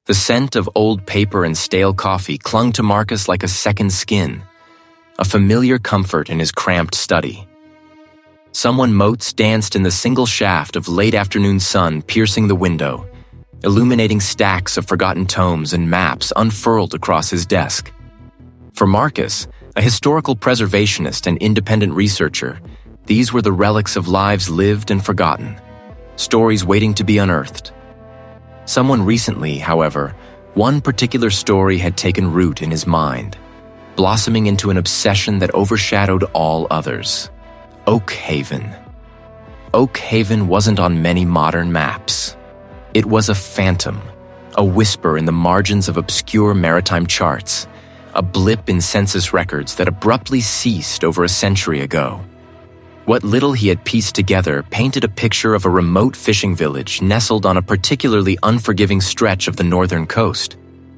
The scent of old paper and stale coffee clung to Marcus like a second skin, a familiar comfort in his cramped study. Someone motes danced in the single shaft of late-afternoon sun piercing the window, illuminating stacks of forgotten tomes and maps unfurled across his desk. For Marcus, a historical preservationist and independent researcher, these were the relics of lives lived and forgotten, stories waiting to be unearthed. Someone recently, however, one particular story had taken root in his mind, blossoming into an obsession that overshadowed all others. Oak Haven. Oak Haven wasn't on many modern maps. It was a phantom, a whisper in the margins of obscure maritime charts, a blip in census records that abruptly ceased over a century ago. What little he had pieced together painted a picture of a remote fishing village nestled on a particularly unforgiving stretch of the northern coast,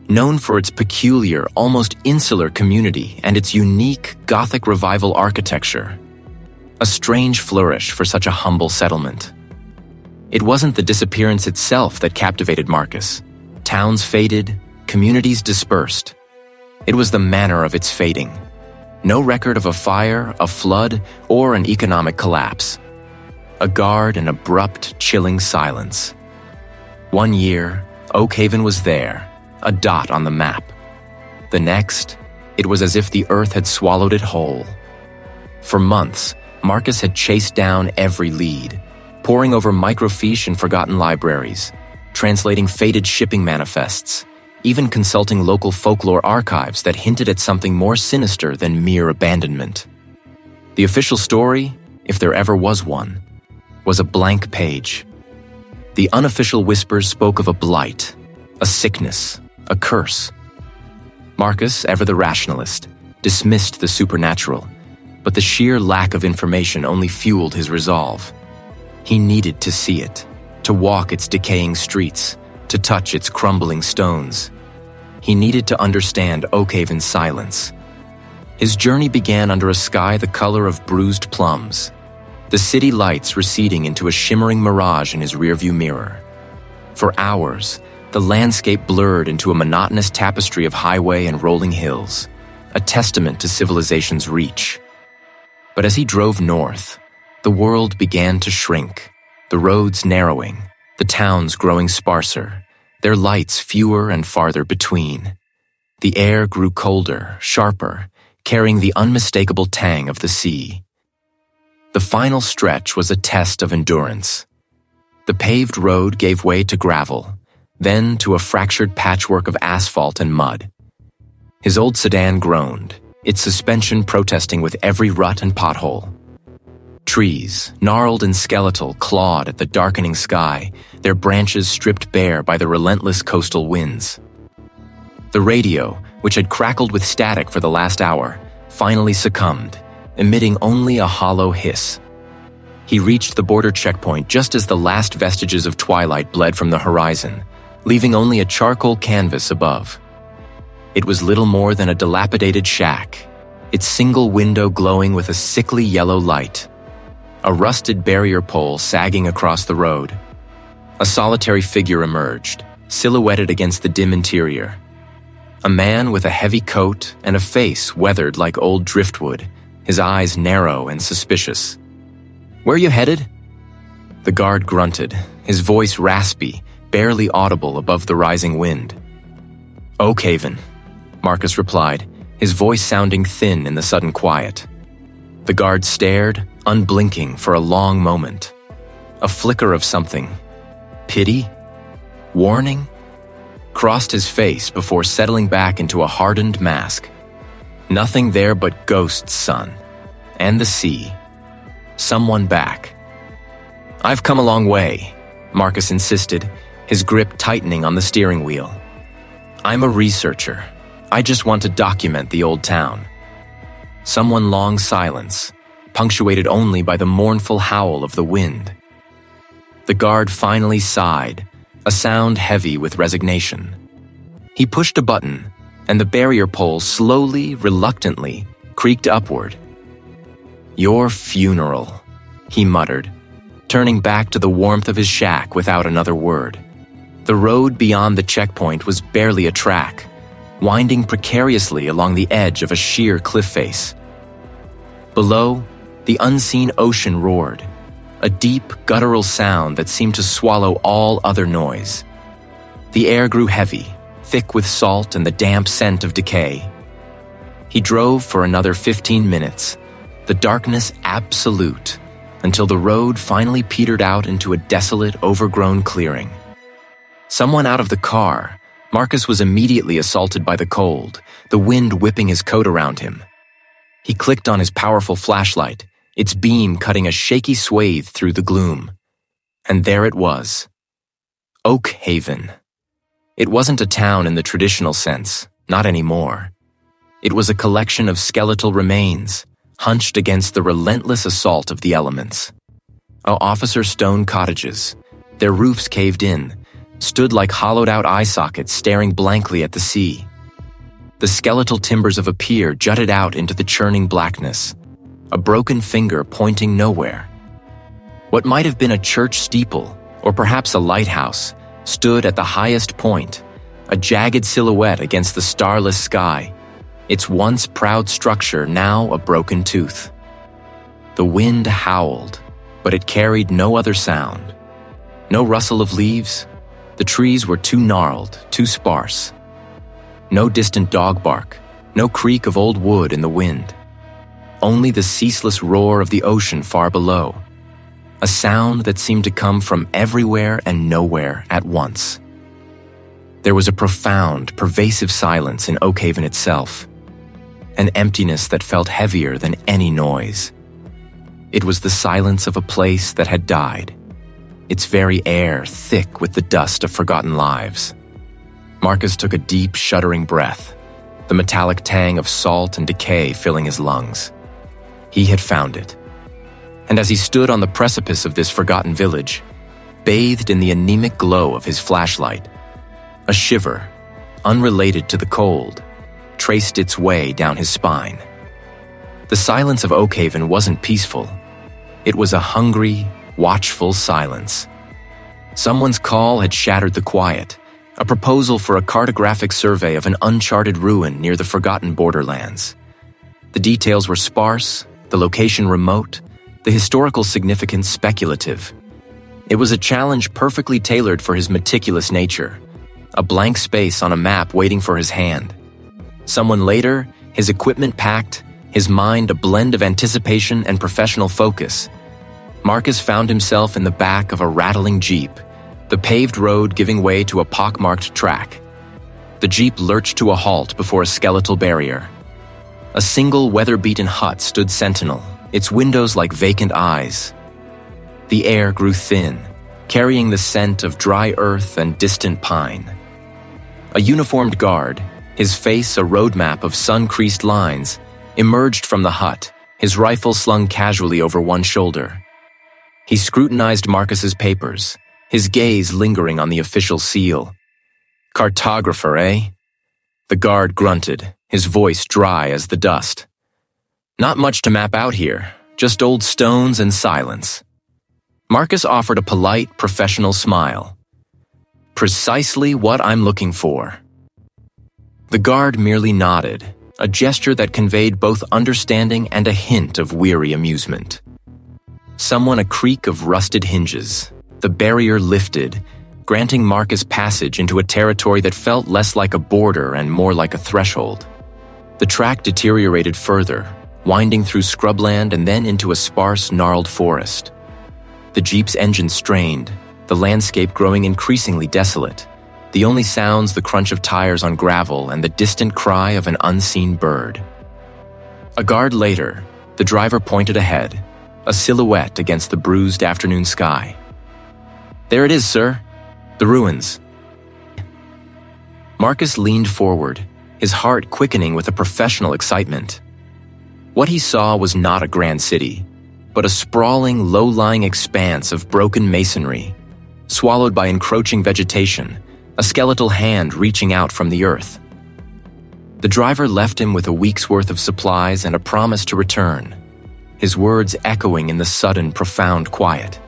known for its peculiar, almost insular community and its unique Gothic Revival architecture. A strange flourish for such a humble settlement. It wasn't the disappearance itself that captivated Marcus. Towns faded, communities dispersed. It was the manner of its fading. No record of a fire, a flood, or an economic collapse. A guard and abrupt, chilling silence. One year, Oak Haven was there, a dot on the map. The next, it was as if the earth had swallowed it whole. For months, Marcus had chased down every lead, poring over microfiche and forgotten libraries, translating faded shipping manifests, even consulting local folklore archives that hinted at something more sinister than mere abandonment. The official story, if there ever was one, was a blank page. The unofficial whispers spoke of a blight, a sickness, a curse. Marcus, ever the rationalist, dismissed the supernatural, but the sheer lack of information only fueled his resolve. He needed to see it, to walk its decaying streets, to touch its crumbling stones. He needed to understand Oak Haven's silence. His journey began under a sky the color of bruised plums, the city lights receding into a shimmering mirage in his rearview mirror. For hours, the landscape blurred into a monotonous tapestry of highway and rolling hills, a testament to civilization's reach. But as he drove north, the world began to shrink, the roads narrowing, the towns growing sparser, their lights fewer and farther between. The air grew colder, sharper, carrying the unmistakable tang of the sea. The final stretch was a test of endurance. The paved road gave way to gravel, then to a fractured patchwork of asphalt and mud. His old sedan groaned, its suspension protesting with every rut and pothole. Trees, gnarled and skeletal, clawed at the darkening sky, their branches stripped bare by the relentless coastal winds. The radio, which had crackled with static for the last hour, finally succumbed, emitting only a hollow hiss. He reached the border checkpoint just as the last vestiges of twilight bled from the horizon, leaving only a charcoal canvas above. It was little more than a dilapidated shack, its single window glowing with a sickly yellow light. A rusted barrier pole sagging across the road. A solitary figure emerged, silhouetted against the dim interior. A man with a heavy coat and a face weathered like old driftwood, his eyes narrow and suspicious. "Where you headed?" The guard grunted, his voice raspy, barely audible above the rising wind. "Oak Haven," Marcus replied, his voice sounding thin in the sudden quiet. The guard stared, unblinking, for a long moment. A flicker of something. Pity? Warning? Crossed his face before settling back into a hardened mask. Nothing there but ghosts, son. And the sea. Someone back. "I've come a long way," Marcus insisted, his grip tightening on the steering wheel. "I'm a researcher. I just want to document the old town." Someone long silence, punctuated only by the mournful howl of the wind. The guard finally sighed, a sound heavy with resignation. He pushed a button, and the barrier pole slowly, reluctantly, creaked upward. "Your funeral," he muttered, turning back to the warmth of his shack without another word. The road beyond the checkpoint was barely a track, winding precariously along the edge of a sheer cliff face. Below, the unseen ocean roared, a deep, guttural sound that seemed to swallow all other noise. The air grew heavy, thick with salt and the damp scent of decay. He drove for another 15 minutes, the darkness absolute, until the road finally petered out into a desolate, overgrown clearing. Someone out of the car, Marcus was immediately assaulted by the cold, the wind whipping his coat around him. He clicked on his powerful flashlight, its beam cutting a shaky swathe through the gloom. And there it was. Oak Haven. It wasn't a town in the traditional sense, not anymore. It was a collection of skeletal remains, hunched against the relentless assault of the elements. Officer stone cottages, their roofs caved in, stood like hollowed-out eye sockets staring blankly at the sea. The skeletal timbers of a pier jutted out into the churning blackness, a broken finger pointing nowhere. What might have been a church steeple, or perhaps a lighthouse, stood at the highest point, a jagged silhouette against the starless sky, its once proud structure now a broken tooth. The wind howled, but it carried no other sound. No rustle of leaves. The trees were too gnarled, too sparse. No distant dog bark, no creak of old wood in the wind. Only the ceaseless roar of the ocean far below, a sound that seemed to come from everywhere and nowhere at once. There was a profound, pervasive silence in Oak Haven itself, an emptiness that felt heavier than any noise. It was the silence of a place that had died, its very air thick with the dust of forgotten lives. Marcus took a deep, shuddering breath, the metallic tang of salt and decay filling his lungs. He had found it. And as he stood on the precipice of this forgotten village, bathed in the anemic glow of his flashlight, a shiver, unrelated to the cold, traced its way down his spine. The silence of Oak Haven wasn't peaceful. It was a hungry, watchful silence. Someone's call had shattered the quiet, a proposal for a cartographic survey of an uncharted ruin near the forgotten borderlands. The details were sparse, the location remote, the historical significance speculative. It was a challenge perfectly tailored for his meticulous nature, a blank space on a map waiting for his hand. Someone later, his equipment packed, his mind a blend of anticipation and professional focus, Marcus found himself in the back of a rattling Jeep, the paved road giving way to a pockmarked track. The Jeep lurched to a halt before a skeletal barrier. A single weather-beaten hut stood sentinel, its windows like vacant eyes. The air grew thin, carrying the scent of dry earth and distant pine. A uniformed guard, his face a roadmap of sun-creased lines, emerged from the hut, his rifle slung casually over one shoulder. He scrutinized Marcus's papers, his gaze lingering on the official seal. "Cartographer, eh?" The guard grunted, his voice dry as the dust. "Not much to map out here, just old stones and silence." Marcus offered a polite, professional smile. "Precisely what I'm looking for." The guard merely nodded, a gesture that conveyed both understanding and a hint of weary amusement. Someone a creak of rusted hinges. The barrier lifted, granting Marcus passage into a territory that felt less like a border and more like a threshold. The track deteriorated further, winding through scrubland and then into a sparse, gnarled forest. The Jeep's engine strained, the landscape growing increasingly desolate, the only sounds the crunch of tires on gravel and the distant cry of an unseen bird. A guard later, the driver pointed ahead, a silhouette against the bruised afternoon sky. "There it is, sir. The ruins." Marcus leaned forward, his heart quickening with a professional excitement. What he saw was not a grand city, but a sprawling, low-lying expanse of broken masonry, swallowed by encroaching vegetation, a skeletal hand reaching out from the earth. The driver left him with a week's worth of supplies and a promise to return, his words echoing in the sudden, profound quiet.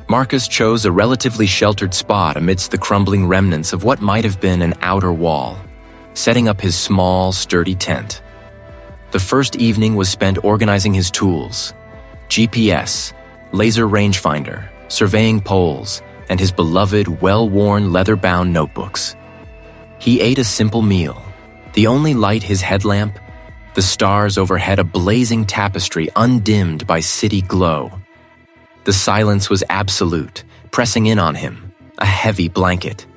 Marcus chose a relatively sheltered spot amidst the crumbling remnants of what might have been an outer wall, setting up his small, sturdy tent. The first evening was spent organizing his tools: GPS, laser rangefinder, surveying poles, and his beloved, well-worn, leather-bound notebooks. He ate a simple meal, the only light his headlamp, the stars overhead a blazing tapestry undimmed by city glow. The silence was absolute, pressing in on him, a heavy blanket.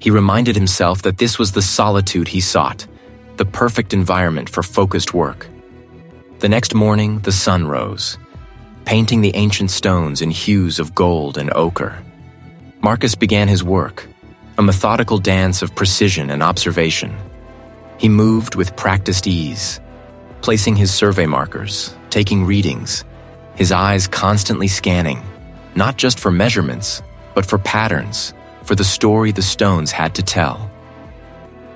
He reminded himself that this was the solitude he sought, the perfect environment for focused work. The next morning, the sun rose, painting the ancient stones in hues of gold and ochre. Marcus began his work, a methodical dance of precision and observation. He moved with practiced ease, placing his survey markers, taking readings, his eyes constantly scanning, not just for measurements, but for patterns, for the story the stones had to tell.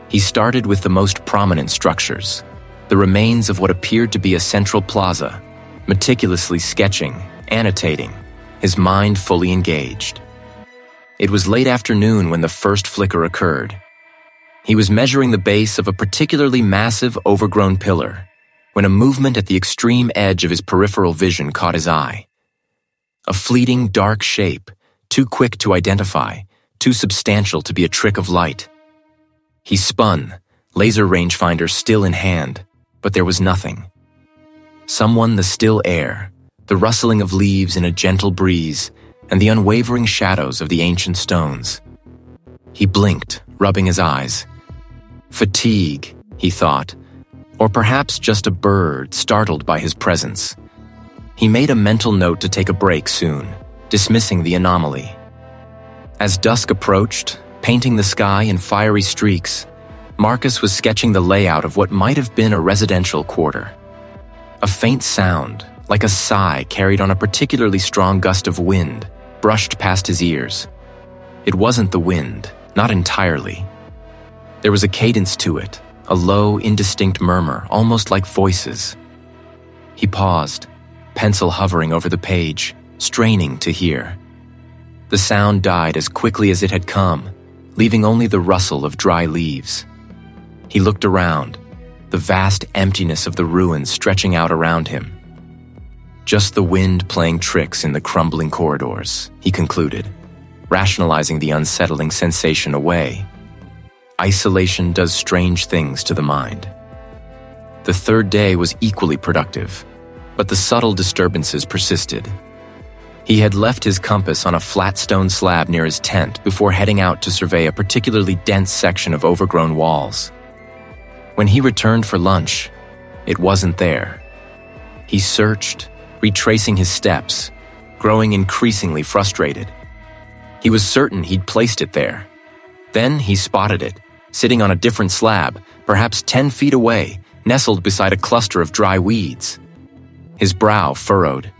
He started with the most prominent structures, the remains of what appeared to be a central plaza, meticulously sketching, annotating, his mind fully engaged. It was late afternoon when the first flicker occurred. He was measuring the base of a particularly massive, overgrown pillar, when a movement at the extreme edge of his peripheral vision caught his eye. A fleeting, dark shape, too quick to identify, too substantial to be a trick of light. He spun, laser rangefinder still in hand, but there was nothing. Someone, the still air, the rustling of leaves in a gentle breeze, and the unwavering shadows of the ancient stones. He blinked, rubbing his eyes. Fatigue, he thought, or perhaps just a bird startled by his presence. He made a mental note to take a break soon, dismissing the anomaly. As dusk approached, painting the sky in fiery streaks, Marcus was sketching the layout of what might have been a residential quarter. A faint sound, like a sigh carried on a particularly strong gust of wind, brushed past his ears. It wasn't the wind, not entirely. There was a cadence to it, a low, indistinct murmur, almost like voices. He paused, pencil hovering over the page, straining to hear. The sound died as quickly as it had come, leaving only the rustle of dry leaves. He looked around, the vast emptiness of the ruins stretching out around him. Just the wind playing tricks in the crumbling corridors, he concluded, rationalizing the unsettling sensation away. Isolation does strange things to the mind. The third day was equally productive, but the subtle disturbances persisted. He had left his compass on a flat stone slab near his tent before heading out to survey a particularly dense section of overgrown walls. When he returned for lunch, it wasn't there. He searched, retracing his steps, growing increasingly frustrated. He was certain he'd placed it there. Then he spotted it, sitting on a different slab, perhaps 10 feet away, nestled beside a cluster of dry weeds. His brow furrowed.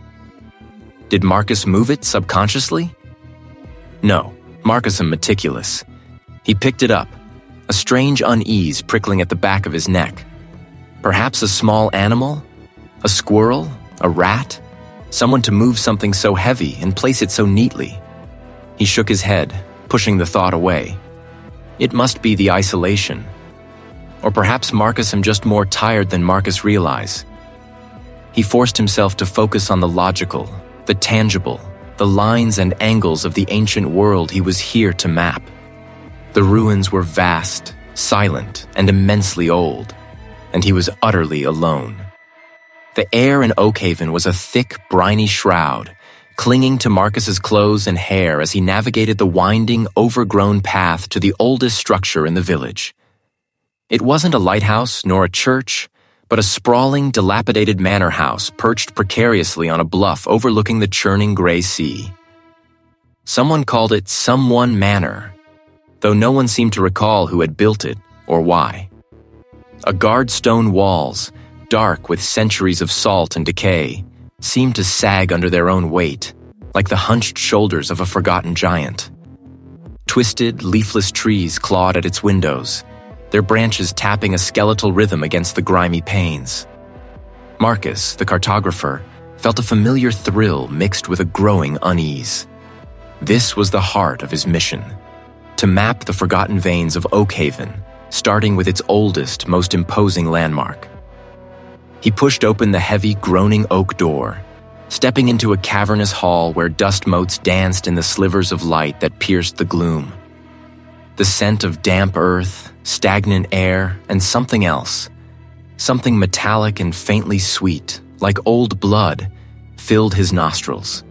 Did Marcus move it subconsciously? No, Marcus was meticulous. He picked it up, a strange unease prickling at the back of his neck. Perhaps a small animal? A squirrel? A rat? Someone to move something so heavy and place it so neatly. He shook his head, pushing the thought away. It must be the isolation. Or perhaps Marcus was just more tired than Marcus realized. He forced himself to focus on the logical, the tangible, the lines and angles of the ancient world he was here to map. The ruins were vast, silent, and immensely old, and he was utterly alone. The air in Oakhaven was a thick, briny shroud, clinging to Marcus's clothes and hair as he navigated the winding, overgrown path to the oldest structure in the village. It wasn't a lighthouse nor a church, but a sprawling, dilapidated manor house perched precariously on a bluff overlooking the churning gray sea. Someone called it Someone Manor, though no one seemed to recall who had built it or why. Guard stone walls, dark with centuries of salt and decay, seemed to sag under their own weight, like the hunched shoulders of a forgotten giant. Twisted, leafless trees clawed at its windows, their branches tapping a skeletal rhythm against the grimy panes. Marcus, the cartographer, felt a familiar thrill mixed with a growing unease. This was the heart of his mission, to map the forgotten veins of Oakhaven, starting with its oldest, most imposing landmark. He pushed open the heavy, groaning oak door, stepping into a cavernous hall where dust motes danced in the slivers of light that pierced the gloom. The scent of damp earth, stagnant air, and something else, something metallic and faintly sweet, like old blood, filled his nostrils.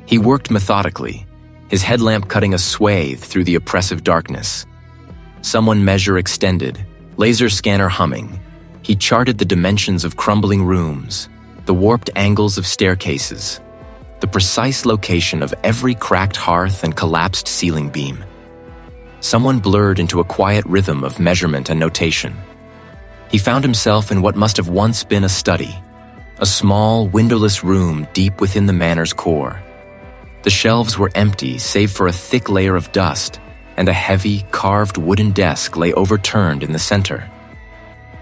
He worked methodically, his headlamp cutting a swathe through the oppressive darkness. Someone measure extended, laser scanner humming. He charted the dimensions of crumbling rooms, the warped angles of staircases, the precise location of every cracked hearth and collapsed ceiling beam. Someone blurred into a quiet rhythm of measurement and notation. He found himself in what must have once been a study, a small, windowless room deep within the manor's core. The shelves were empty save for a thick layer of dust, and a heavy, carved wooden desk lay overturned in the center.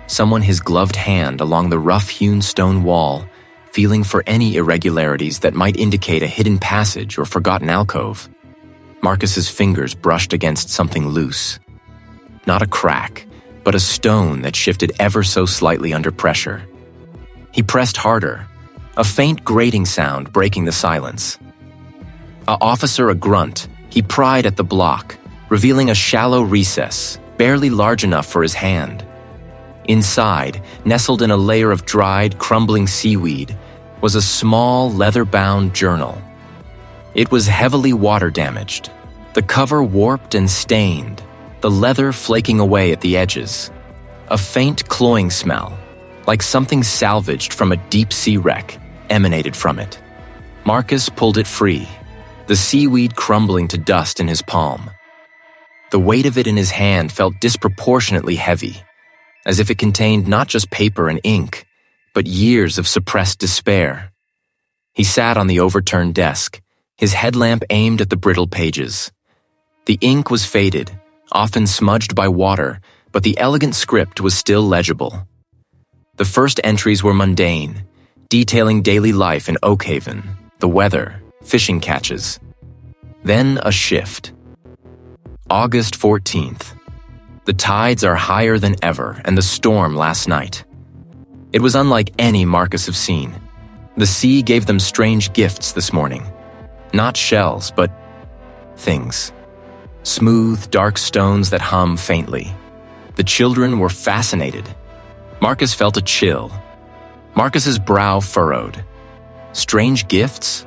Someone his gloved hand along the rough-hewn stone wall, feeling for any irregularities that might indicate a hidden passage or forgotten alcove. Marcus's fingers brushed against something loose. Not a crack, but a stone that shifted ever so slightly under pressure. He pressed harder, a faint grating sound breaking the silence. A officer a grunt, he pried at the block, revealing a shallow recess, barely large enough for his hand. Inside, nestled in a layer of dried, crumbling seaweed, was a small, leather-bound journal. It was heavily water-damaged, the cover warped and stained, the leather flaking away at the edges. A faint cloying smell, like something salvaged from a deep-sea wreck, emanated from it. Marcus pulled it free, the seaweed crumbling to dust in his palm. The weight of it in his hand felt disproportionately heavy, as if it contained not just paper and ink, but years of suppressed despair. He sat on the overturned desk, his headlamp aimed at the brittle pages. The ink was faded, often smudged by water, but the elegant script was still legible. The first entries were mundane, detailing daily life in Oakhaven, the weather, fishing catches. Then a shift. August 14th. The tides are higher than ever, and the storm last night. It was unlike any Marcus have seen. The sea gave them strange gifts this morning. Not shells, but things. Smooth, dark stones that hum faintly. The children were fascinated. Marcus felt a chill. Marcus's brow furrowed. Strange gifts?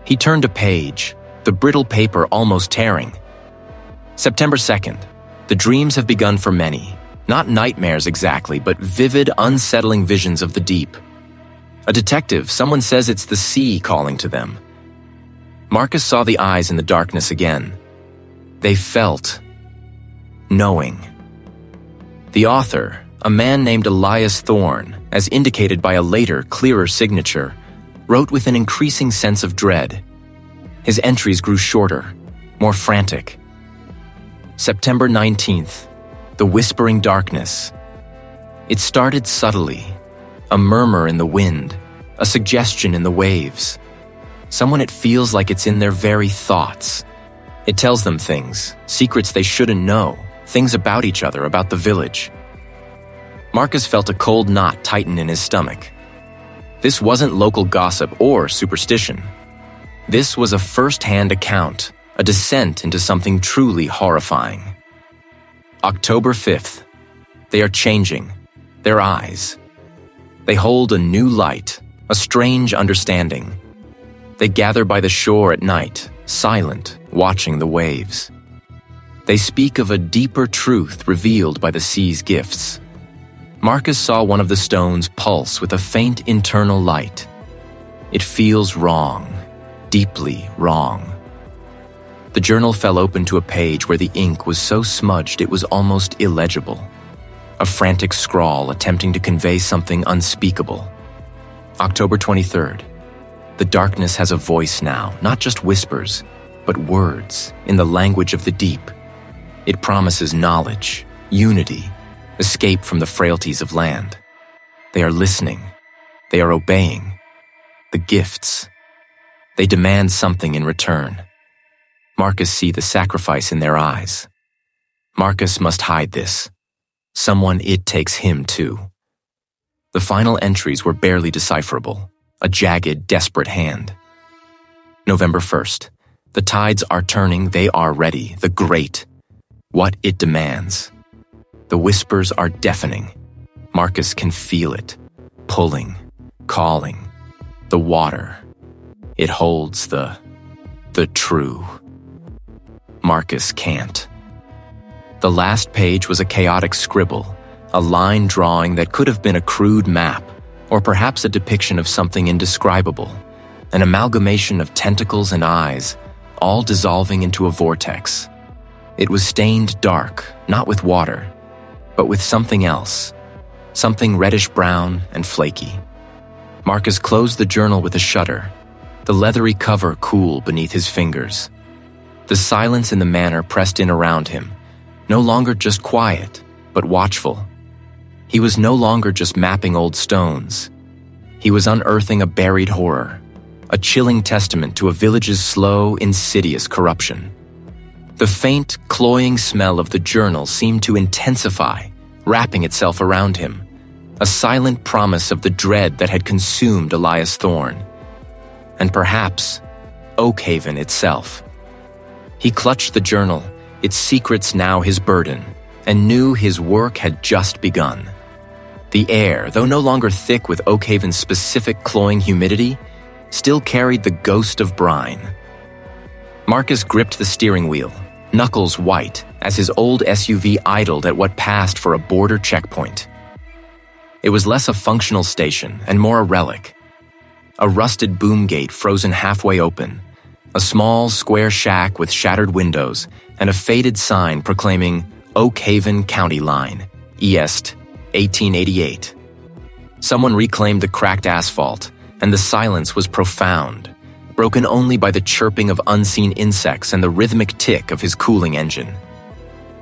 He turned a page, the brittle paper almost tearing. September 2nd. The dreams have begun for many. Not nightmares exactly, but vivid, unsettling visions of the deep. A detective, someone says it's the sea calling to them. Marcus saw the eyes in the darkness again. They felt knowing. The author, a man named Elias Thorne, as indicated by a later, clearer signature, wrote with an increasing sense of dread. His entries grew shorter, more frantic. September 19th, the whispering darkness. It started subtly, a murmur in the wind, a suggestion in the waves. Someone it feels like it's in their very thoughts. It tells them things, secrets they shouldn't know, things about each other, about the village. Marcus felt a cold knot tighten in his stomach. This wasn't local gossip or superstition. This was a first-hand account, a descent into something truly horrifying. October 5th. They are changing, their eyes. They hold a new light, a strange understanding. They gather by the shore at night, silent, watching the waves. They speak of a deeper truth revealed by the sea's gifts. Marcus saw one of the stones pulse with a faint internal light. It feels wrong, deeply wrong. The journal fell open to a page where the ink was so smudged it was almost illegible. A frantic scrawl attempting to convey something unspeakable. October 23rd. The darkness has a voice now, not just whispers, but words in the language of the deep. It promises knowledge, unity, escape from the frailties of land. They are listening. They are obeying. The gifts. They demand something in return. Marcus see the sacrifice in their eyes. Marcus must hide this. Someone it takes him too. The final entries were barely decipherable, a jagged, desperate hand. November 1st. The tides are turning, they are ready, the great. What it demands. The whispers are deafening. Marcus can feel it, pulling, calling. The water. It holds the true. Marcus can't. The last page was a chaotic scribble, a line drawing that could have been a crude map, or perhaps a depiction of something indescribable, an amalgamation of tentacles and eyes, all dissolving into a vortex. It was stained dark, not with water, but with something else, something reddish-brown and flaky. Marcus closed the journal with a shudder, the leathery cover cool beneath his fingers. The silence in the manor pressed in around him, no longer just quiet, but watchful. He was no longer just mapping old stones. He was unearthing a buried horror, a chilling testament to a village's slow, insidious corruption. The faint, cloying smell of the journal seemed to intensify, wrapping itself around him, a silent promise of the dread that had consumed Elias Thorne. And perhaps Oakhaven itself. He clutched the journal, its secrets now his burden, and knew his work had just begun. The air, though no longer thick with Oakhaven's specific cloying humidity, still carried the ghost of brine. Marcus gripped the steering wheel, knuckles white, as his old SUV idled at what passed for a border checkpoint. It was less a functional station and more a relic. A rusted boom gate frozen halfway open, a small, square shack with shattered windows, and a faded sign proclaiming Oakhaven County Line, East, 1888. Someone reclaimed the cracked asphalt, and the silence was profound, broken only by the chirping of unseen insects and the rhythmic tick of his cooling engine.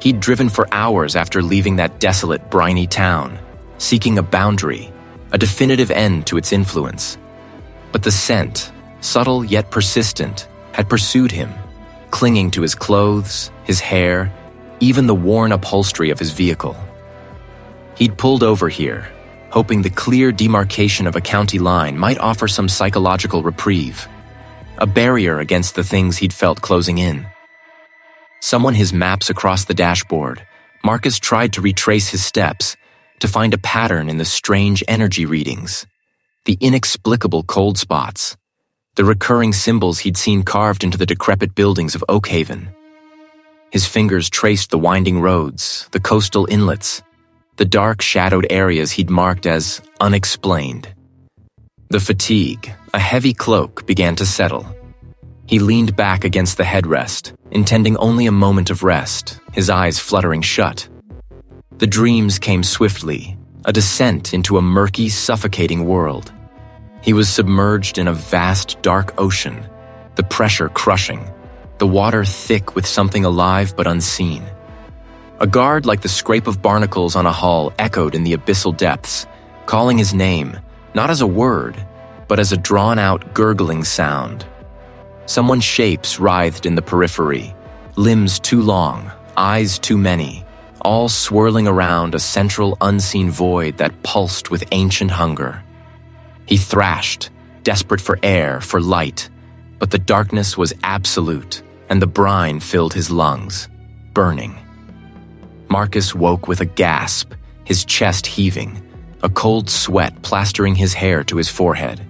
He'd driven for hours after leaving that desolate, briny town, seeking a boundary, a definitive end to its influence. But the scent, subtle yet persistent, had pursued him, clinging to his clothes, his hair, even the worn upholstery of his vehicle. He'd pulled over here, hoping the clear demarcation of a county line might offer some psychological reprieve, a barrier against the things he'd felt closing in. Someone his maps across the dashboard, Marcus tried to retrace his steps, to find a pattern in the strange energy readings, the inexplicable cold spots, the recurring symbols he'd seen carved into the decrepit buildings of Oakhaven. His fingers traced the winding roads, the coastal inlets, the dark, shadowed areas he'd marked as unexplained. The fatigue, a heavy cloak, began to settle. He leaned back against the headrest, intending only a moment of rest, his eyes fluttering shut. The dreams came swiftly, a descent into a murky, suffocating world. He was submerged in a vast, dark ocean, the pressure crushing, the water thick with something alive but unseen. A guard like the scrape of barnacles on a hull echoed in the abyssal depths, calling his name, not as a word, but as a drawn-out, gurgling sound. Someone's shapes writhed in the periphery, limbs too long, eyes too many, all swirling around a central, unseen void that pulsed with ancient hunger. He thrashed, desperate for air, for light, but the darkness was absolute, and the brine filled his lungs, burning. Marcus woke with a gasp, his chest heaving, a cold sweat plastering his hair to his forehead.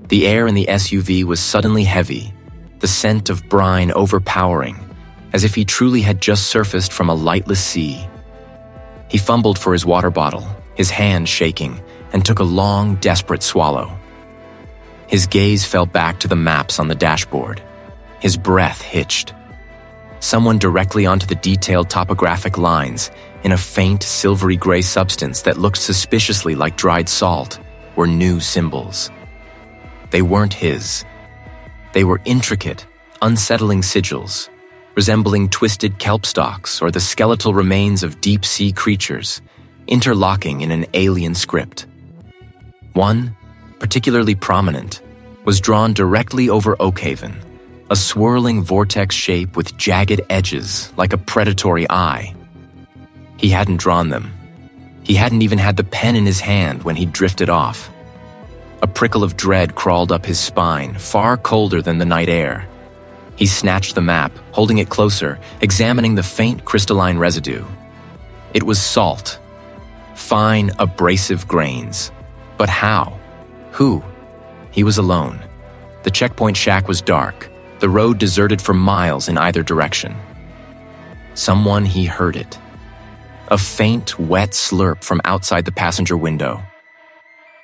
The air in the SUV was suddenly heavy, the scent of brine overpowering, as if he truly had just surfaced from a lightless sea. He fumbled for his water bottle, his hand shaking, and took a long, desperate swallow. His gaze fell back to the maps on the dashboard. His breath hitched. Someone directly onto the detailed topographic lines, in a faint, silvery gray substance that looked suspiciously like dried salt, were new symbols. They weren't his. They were intricate, unsettling sigils, resembling twisted kelp stalks or the skeletal remains of deep-sea creatures, interlocking in an alien script. One, particularly prominent, was drawn directly over Oakhaven, a swirling vortex shape with jagged edges like a predatory eye. He hadn't drawn them. He hadn't even had the pen in his hand when he drifted off. A prickle of dread crawled up his spine, far colder than the night air. He snatched the map, holding it closer, examining the faint crystalline residue. It was salt. Fine, abrasive grains. But how? Who? He was alone. The checkpoint shack was dark, the road deserted for miles in either direction. Someone he heard it. A faint, wet slurp from outside the passenger window.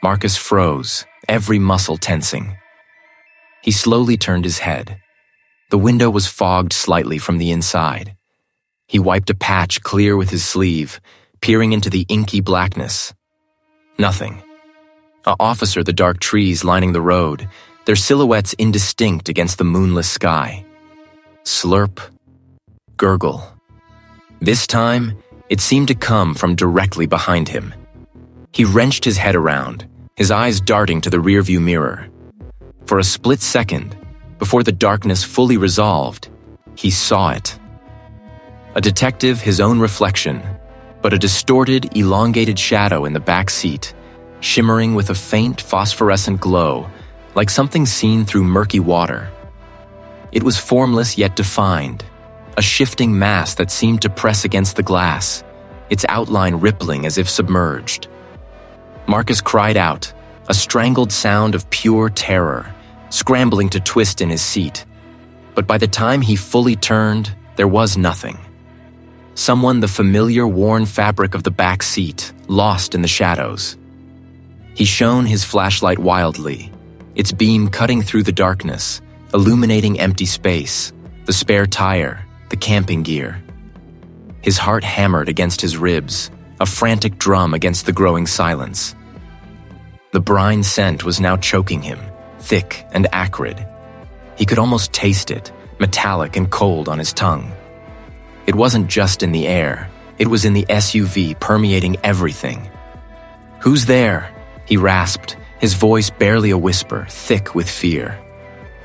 Marcus froze, every muscle tensing. He slowly turned his head. The window was fogged slightly from the inside. He wiped a patch clear with his sleeve, peering into the inky blackness. Nothing. An officer, the dark trees lining the road, their silhouettes indistinct against the moonless sky. Slurp. Gurgle. This time, it seemed to come from directly behind him. He wrenched his head around, his eyes darting to the rearview mirror. For a split second, before the darkness fully resolved, he saw it. A detective, his own reflection, but a distorted, elongated shadow in the back seat, shimmering with a faint phosphorescent glow, like something seen through murky water. It was formless yet defined, a shifting mass that seemed to press against the glass, its outline rippling as if submerged. Marcus cried out, a strangled sound of pure terror, scrambling to twist in his seat. But by the time he fully turned, there was nothing. Someone the familiar worn fabric of the back seat, lost in the shadows. He shone his flashlight wildly, its beam cutting through the darkness, illuminating empty space, the spare tire, the camping gear. His heart hammered against his ribs, a frantic drum against the growing silence. The brine scent was now choking him, thick and acrid. He could almost taste it, metallic and cold on his tongue. It wasn't just in the air, it was in the SUV permeating everything. "Who's there?" he rasped, his voice barely a whisper, thick with fear.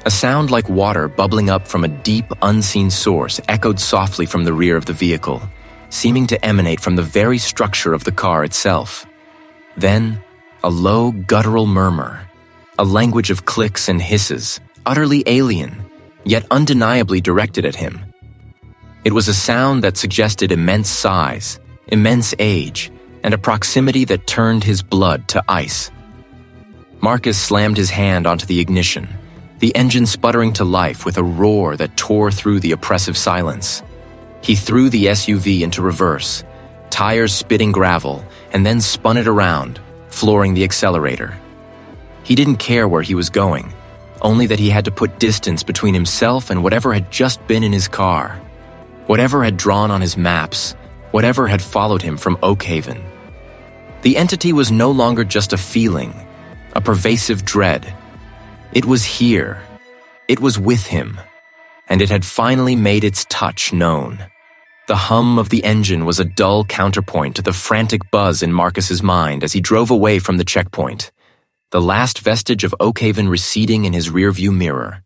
A sound like water bubbling up from a deep, unseen source echoed softly from the rear of the vehicle, seeming to emanate from the very structure of the car itself. Then, a low, guttural murmur, a language of clicks and hisses, utterly alien, yet undeniably directed at him. It was a sound that suggested immense size, immense age, and a proximity that turned his blood to ice. Marcus slammed his hand onto the ignition, the engine sputtering to life with a roar that tore through the oppressive silence. He threw the SUV into reverse, tires spitting gravel, and then spun it around, flooring the accelerator. He didn't care where he was going, only that he had to put distance between himself and whatever had just been in his car. Whatever had drawn on his maps, whatever had followed him from Oakhaven. The entity was no longer just a feeling, a pervasive dread. It was here. It was with him. And it had finally made its touch known. The hum of the engine was a dull counterpoint to the frantic buzz in Marcus's mind as he drove away from the checkpoint, the last vestige of Oakhaven receding in his rearview mirror.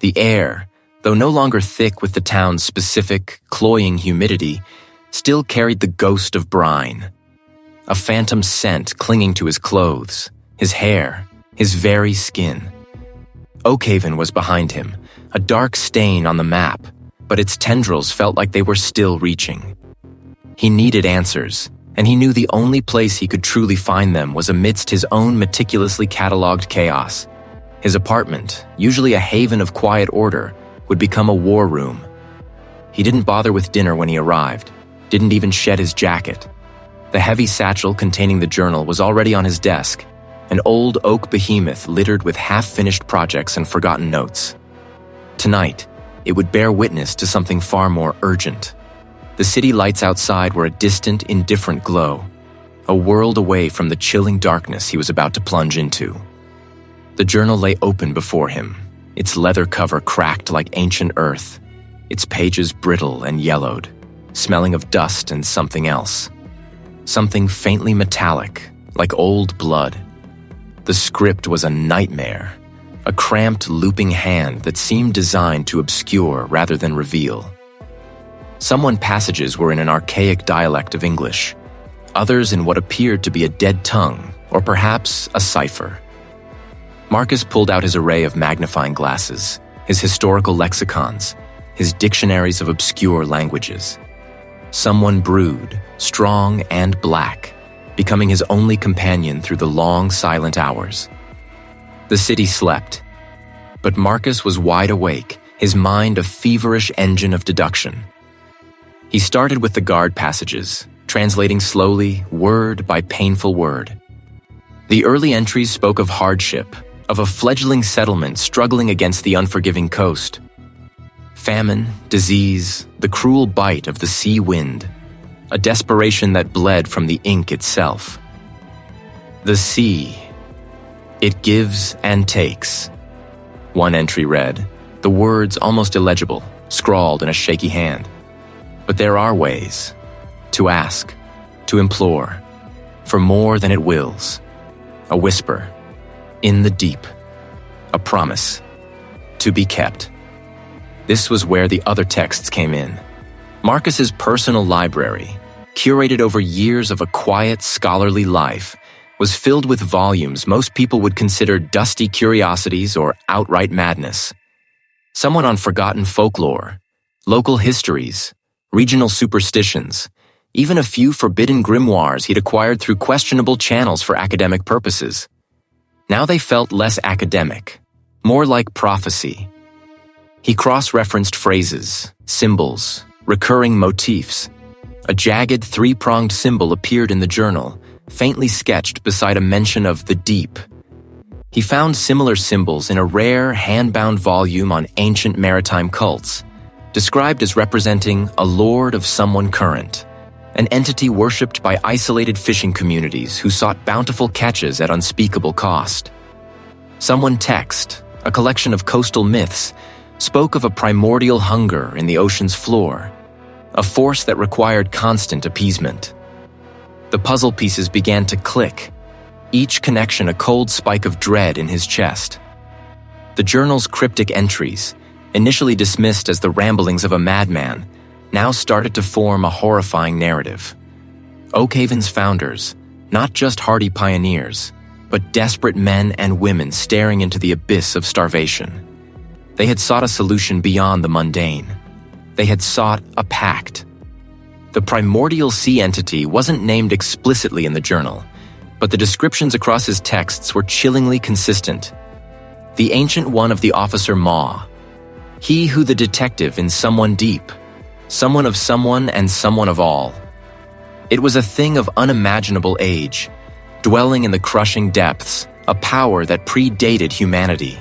The air, though no longer thick with the town's specific, cloying humidity, still carried the ghost of brine. A phantom scent clinging to his clothes, his hair, his very skin. Oakhaven was behind him, a dark stain on the map, but its tendrils felt like they were still reaching. He needed answers, and he knew the only place he could truly find them was amidst his own meticulously catalogued chaos. His apartment, usually a haven of quiet order, would become a war room. He didn't bother with dinner when he arrived, didn't even shed his jacket. The heavy satchel containing the journal was already on his desk, an old oak behemoth littered with half-finished projects and forgotten notes. Tonight, it would bear witness to something far more urgent. The city lights outside were a distant, indifferent glow, a world away from the chilling darkness he was about to plunge into. The journal lay open before him, its leather cover cracked like ancient earth, its pages brittle and yellowed, smelling of dust and something else. Something faintly metallic, like old blood. The script was a nightmare, a cramped, looping hand that seemed designed to obscure rather than reveal. Some passages were in an archaic dialect of English, others in what appeared to be a dead tongue, or perhaps a cipher. Marcus pulled out his array of magnifying glasses, his historical lexicons, his dictionaries of obscure languages. Someone brewed, strong and black, becoming his only companion through the long, silent hours. The city slept, but Marcus was wide awake, his mind a feverish engine of deduction. He started with the guard passages, translating slowly, word by painful word. The early entries spoke of hardship, of a fledgling settlement struggling against the unforgiving coast. Famine, disease, the cruel bite of the sea wind, a desperation that bled from the ink itself. The sea, it gives and takes. One entry read, the words almost illegible, scrawled in a shaky hand. But there are ways to ask, to implore, for more than it wills. A whisper, in the deep, a promise, to be kept. This was where the other texts came in. Marcus's personal library, curated over years of a quiet, scholarly life, was filled with volumes most people would consider dusty curiosities or outright madness. Someone on forgotten folklore, local histories, regional superstitions, even a few forbidden grimoires he'd acquired through questionable channels for academic purposes. Now they felt less academic, more like prophecy. He cross-referenced phrases, symbols, recurring motifs. A jagged, three-pronged symbol appeared in the journal, faintly sketched beside a mention of the deep. He found similar symbols in a rare, hand-bound volume on ancient maritime cults, described as representing a lord of someone current, an entity worshipped by isolated fishing communities who sought bountiful catches at unspeakable cost. Someone text, a collection of coastal myths, spoke of a primordial hunger in the ocean's floor, a force that required constant appeasement. The puzzle pieces began to click, each connection a cold spike of dread in his chest. The journal's cryptic entries, initially dismissed as the ramblings of a madman, now started to form a horrifying narrative. Oakhaven's founders, not just hardy pioneers, but desperate men and women staring into the abyss of starvation. They had sought a solution beyond the mundane. They had sought a pact. The primordial sea entity wasn't named explicitly in the journal, but the descriptions across his texts were chillingly consistent. The ancient one of the officer Maw, he who the detective in Someone Deep, someone of someone and someone of all. It was a thing of unimaginable age, dwelling in the crushing depths, a power that predated humanity.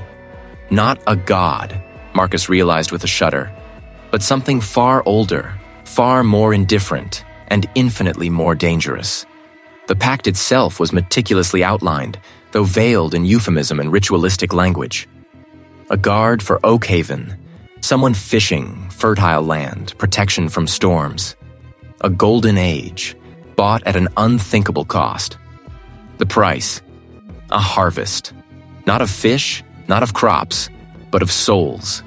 Not a god, Marcus realized with a shudder, but something far older, far more indifferent, and infinitely more dangerous. The pact itself was meticulously outlined, though veiled in euphemism and ritualistic language. A guard for Oakhaven, someone fishing, fertile land, protection from storms. A golden age, bought at an unthinkable cost. The price, a harvest, not of fish, not of crops, but of souls.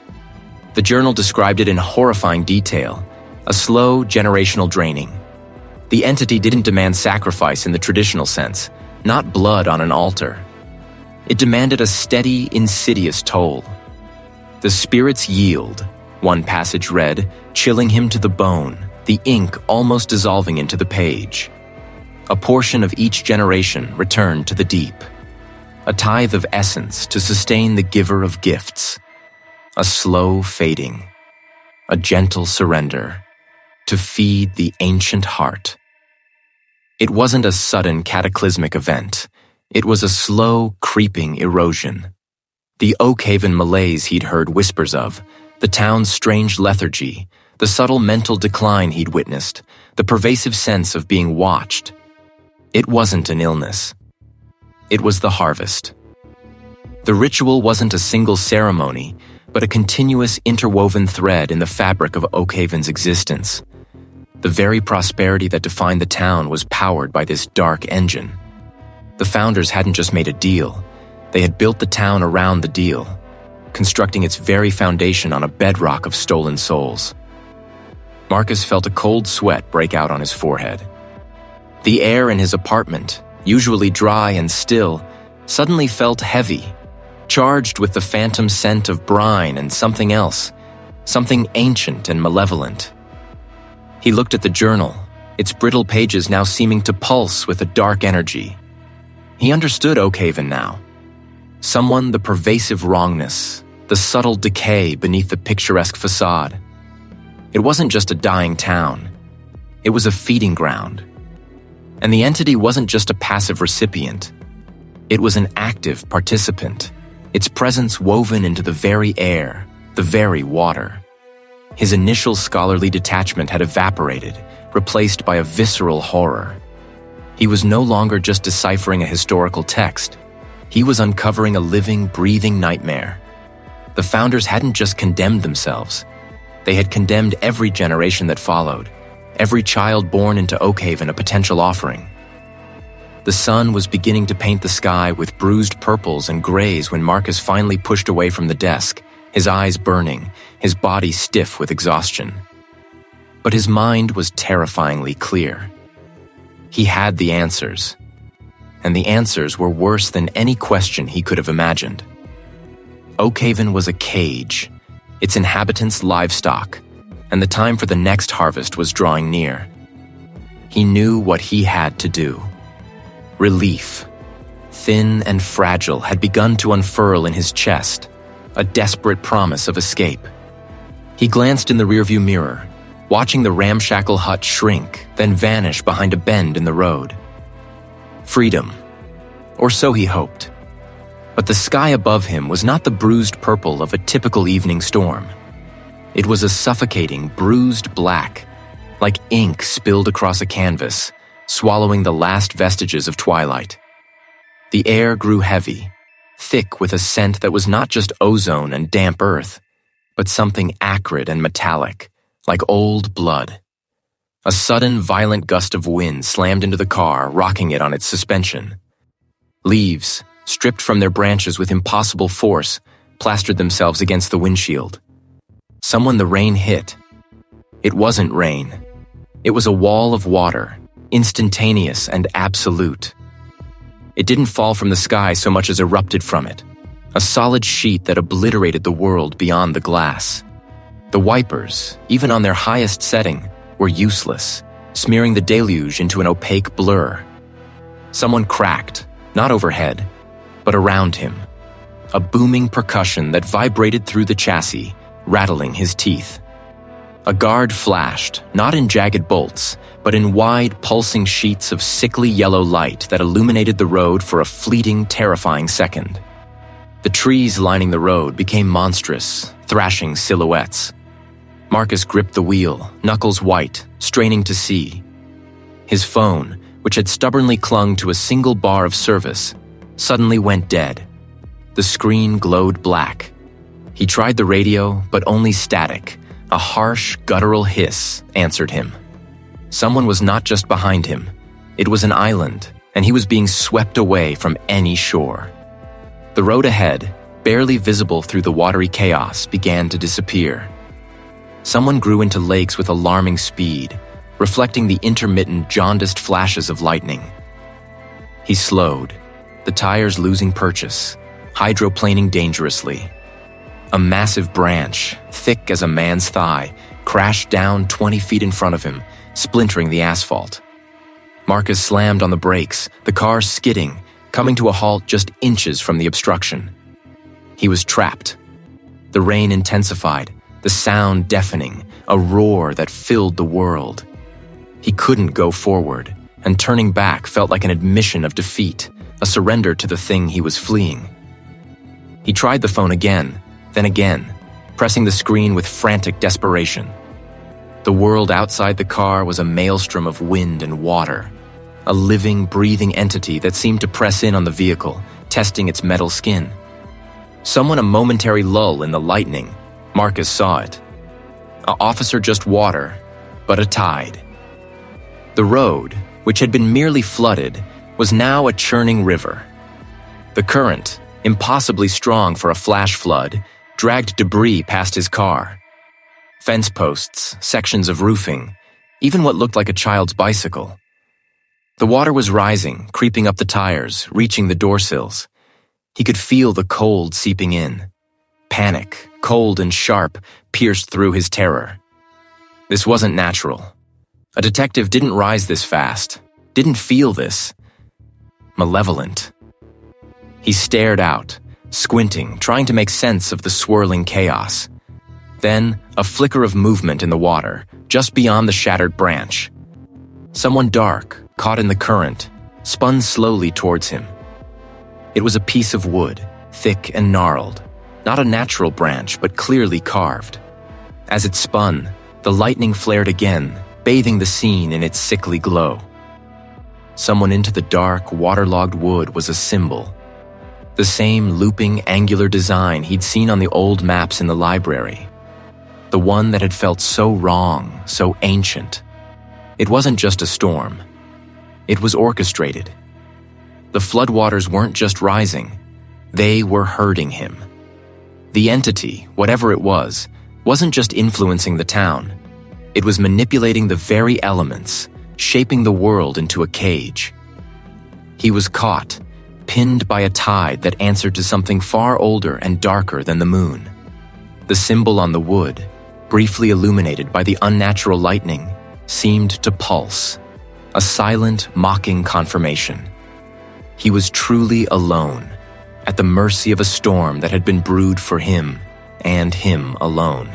The journal described it in horrifying detail, a slow generational draining. The entity didn't demand sacrifice in the traditional sense, not blood on an altar. It demanded a steady, insidious toll. The spirits yield, one passage read, chilling him to the bone, the ink almost dissolving into the page. A portion of each generation returned to the deep. A tithe of essence to sustain the giver of gifts. A slow fading. A gentle surrender. To feed the ancient heart. It wasn't a sudden cataclysmic event. It was a slow, creeping erosion. The Oakhaven malaise he'd heard whispers of, the town's strange lethargy, the subtle mental decline he'd witnessed, the pervasive sense of being watched. It wasn't an illness. It was the harvest. The ritual wasn't a single ceremony, but a continuous interwoven thread in the fabric of Oakhaven's existence. The very prosperity that defined the town was powered by this dark engine. The founders hadn't just made a deal, They had built the town around the deal, constructing its very foundation on a bedrock of stolen souls. Marcus felt a cold sweat break out on his forehead. The air in his apartment, usually dry and still, suddenly felt heavy, charged with the phantom scent of brine and something else, something ancient and malevolent. He looked at the journal, its brittle pages now seeming to pulse with a dark energy. He understood Oakhaven now. Someone the pervasive wrongness, the subtle decay beneath the picturesque facade. It wasn't just a dying town. It was a feeding ground. And the entity wasn't just a passive recipient. It was an active participant, its presence woven into the very air, the very water. His initial scholarly detachment had evaporated, replaced by a visceral horror. He was no longer just deciphering a historical text. He was uncovering a living, breathing nightmare. The founders hadn't just condemned themselves. They had condemned every generation that followed, every child born into Oakhaven a potential offering. The sun was beginning to paint the sky with bruised purples and grays when Marcus finally pushed away from the desk, his eyes burning, his body stiff with exhaustion. But his mind was terrifyingly clear. He had the answers, and the answers were worse than any question he could have imagined. Oakhaven was a cage, its inhabitants livestock, and the time for the next harvest was drawing near. He knew what he had to do. Relief, thin and fragile, had begun to unfurl in his chest, a desperate promise of escape. He glanced in the rearview mirror, watching the ramshackle hut shrink, then vanish behind a bend in the road. Freedom, or so he hoped. But the sky above him was not the bruised purple of a typical evening storm. It was a suffocating, bruised black, like ink spilled across a canvas, swallowing the last vestiges of twilight. The air grew heavy, thick with a scent that was not just ozone and damp earth, but something acrid and metallic, like old blood. A sudden, violent gust of wind slammed into the car, rocking it on its suspension. Leaves, stripped from their branches with impossible force, plastered themselves against the windshield. Someone the rain hit. It wasn't rain. It was a wall of water, instantaneous and absolute. It didn't fall from the sky so much as erupted from it, a solid sheet that obliterated the world beyond the glass. The wipers, even on their highest setting, were useless, smearing the deluge into an opaque blur. Someone cracked, not overhead, but around him. A booming percussion that vibrated through the chassis, rattling his teeth. A guard flashed, not in jagged bolts, but in wide, pulsing sheets of sickly yellow light that illuminated the road for a fleeting, terrifying second. The trees lining the road became monstrous, thrashing silhouettes. Marcus gripped the wheel, knuckles white, straining to see. His phone, which had stubbornly clung to a single bar of service, suddenly went dead. The screen glowed black. He tried the radio, but only static. A harsh, guttural hiss answered him. Someone was not just behind him. It was an island, and he was being swept away from any shore. The road ahead, barely visible through the watery chaos, began to disappear. Someone grew into lakes with alarming speed, reflecting the intermittent, jaundiced flashes of lightning. He slowed, the tires losing purchase, hydroplaning dangerously. A massive branch, thick as a man's thigh, crashed down 20 feet in front of him, splintering the asphalt. Marcus slammed on the brakes, the car skidding, coming to a halt just inches from the obstruction. He was trapped. The rain intensified, the sound deafening, a roar that filled the world. He couldn't go forward, and turning back felt like an admission of defeat, a surrender to the thing he was fleeing. He tried the phone again, then again, pressing the screen with frantic desperation. The world outside the car was a maelstrom of wind and water, a living, breathing entity that seemed to press in on the vehicle, testing its metal skin. Someone a momentary lull in the lightning. Marcus saw it. An officer just water, but a tide. The road, which had been merely flooded, was now a churning river. The current, impossibly strong for a flash flood, dragged debris past his car. Fence posts, sections of roofing, even what looked like a child's bicycle. The water was rising, creeping up the tires, reaching the door sills. He could feel the cold seeping in. Panic, cold and sharp, pierced through his terror. This wasn't natural. A detective didn't rise this fast, didn't feel this. Malevolent. He stared out, squinting, trying to make sense of the swirling chaos. Then, a flicker of movement in the water, just beyond the shattered branch. Someone dark, caught in the current, spun slowly towards him. It was a piece of wood, thick and gnarled, not a natural branch, but clearly carved. As it spun, the lightning flared again, bathing the scene in its sickly glow. Someone into the dark, waterlogged wood was a symbol. The same looping, angular design he'd seen on the old maps in the library. The one that had felt so wrong, so ancient. It wasn't just a storm. It was orchestrated. The floodwaters weren't just rising. They were hurting him. The entity, whatever it was, wasn't just influencing the town. It was manipulating the very elements, shaping the world into a cage. He was caught, pinned by a tide that answered to something far older and darker than the moon. The symbol on the wood, briefly illuminated by the unnatural lightning, seemed to pulse, a silent, mocking confirmation. He was truly alone, at the mercy of a storm that had been brewed for him, and him alone.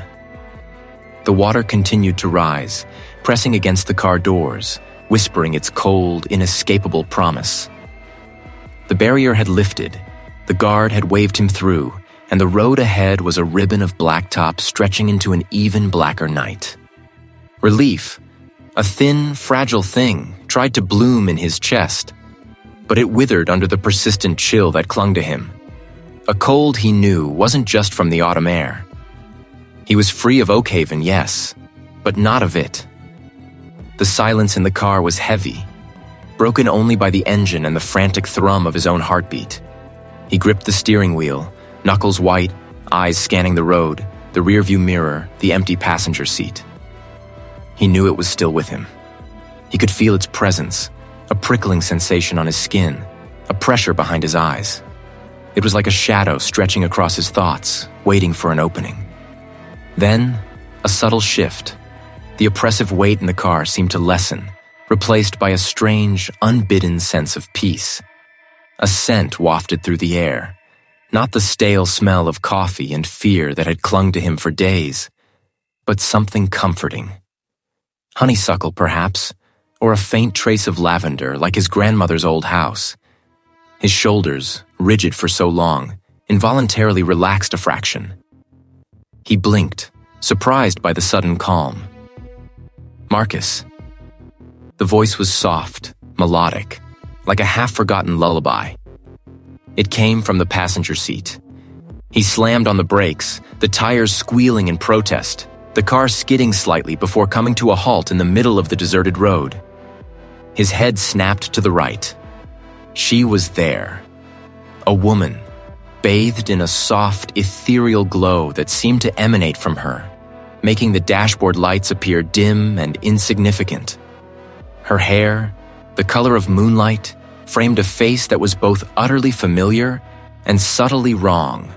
The water continued to rise, pressing against the car doors, whispering its cold, inescapable promise. The barrier had lifted, the guard had waved him through, and the road ahead was a ribbon of blacktop stretching into an even blacker night. Relief, a thin, fragile thing, tried to bloom in his chest, but it withered under the persistent chill that clung to him. A cold he knew wasn't just from the autumn air. He was free of Oakhaven, yes, but not of it. The silence in the car was heavy, broken only by the engine and the frantic thrum of his own heartbeat. He gripped the steering wheel, knuckles white, eyes scanning the road, the rearview mirror, the empty passenger seat. He knew it was still with him. He could feel its presence, a prickling sensation on his skin, a pressure behind his eyes. It was like a shadow stretching across his thoughts, waiting for an opening. Then, a subtle shift. The oppressive weight in the car seemed to lessen, replaced by a strange, unbidden sense of peace. A scent wafted through the air, not the stale smell of coffee and fear that had clung to him for days, but something comforting. Honeysuckle, perhaps, or a faint trace of lavender like his grandmother's old house. His shoulders, rigid for so long, involuntarily relaxed a fraction. He blinked, surprised by the sudden calm. Marcus. The voice was soft, melodic, like a half-forgotten lullaby. It came from the passenger seat. He slammed on the brakes, the tires squealing in protest, the car skidding slightly before coming to a halt in the middle of the deserted road. His head snapped to the right. She was there. A woman, bathed in a soft, ethereal glow that seemed to emanate from her, making the dashboard lights appear dim and insignificant. Her hair, the color of moonlight, framed a face that was both utterly familiar and subtly wrong.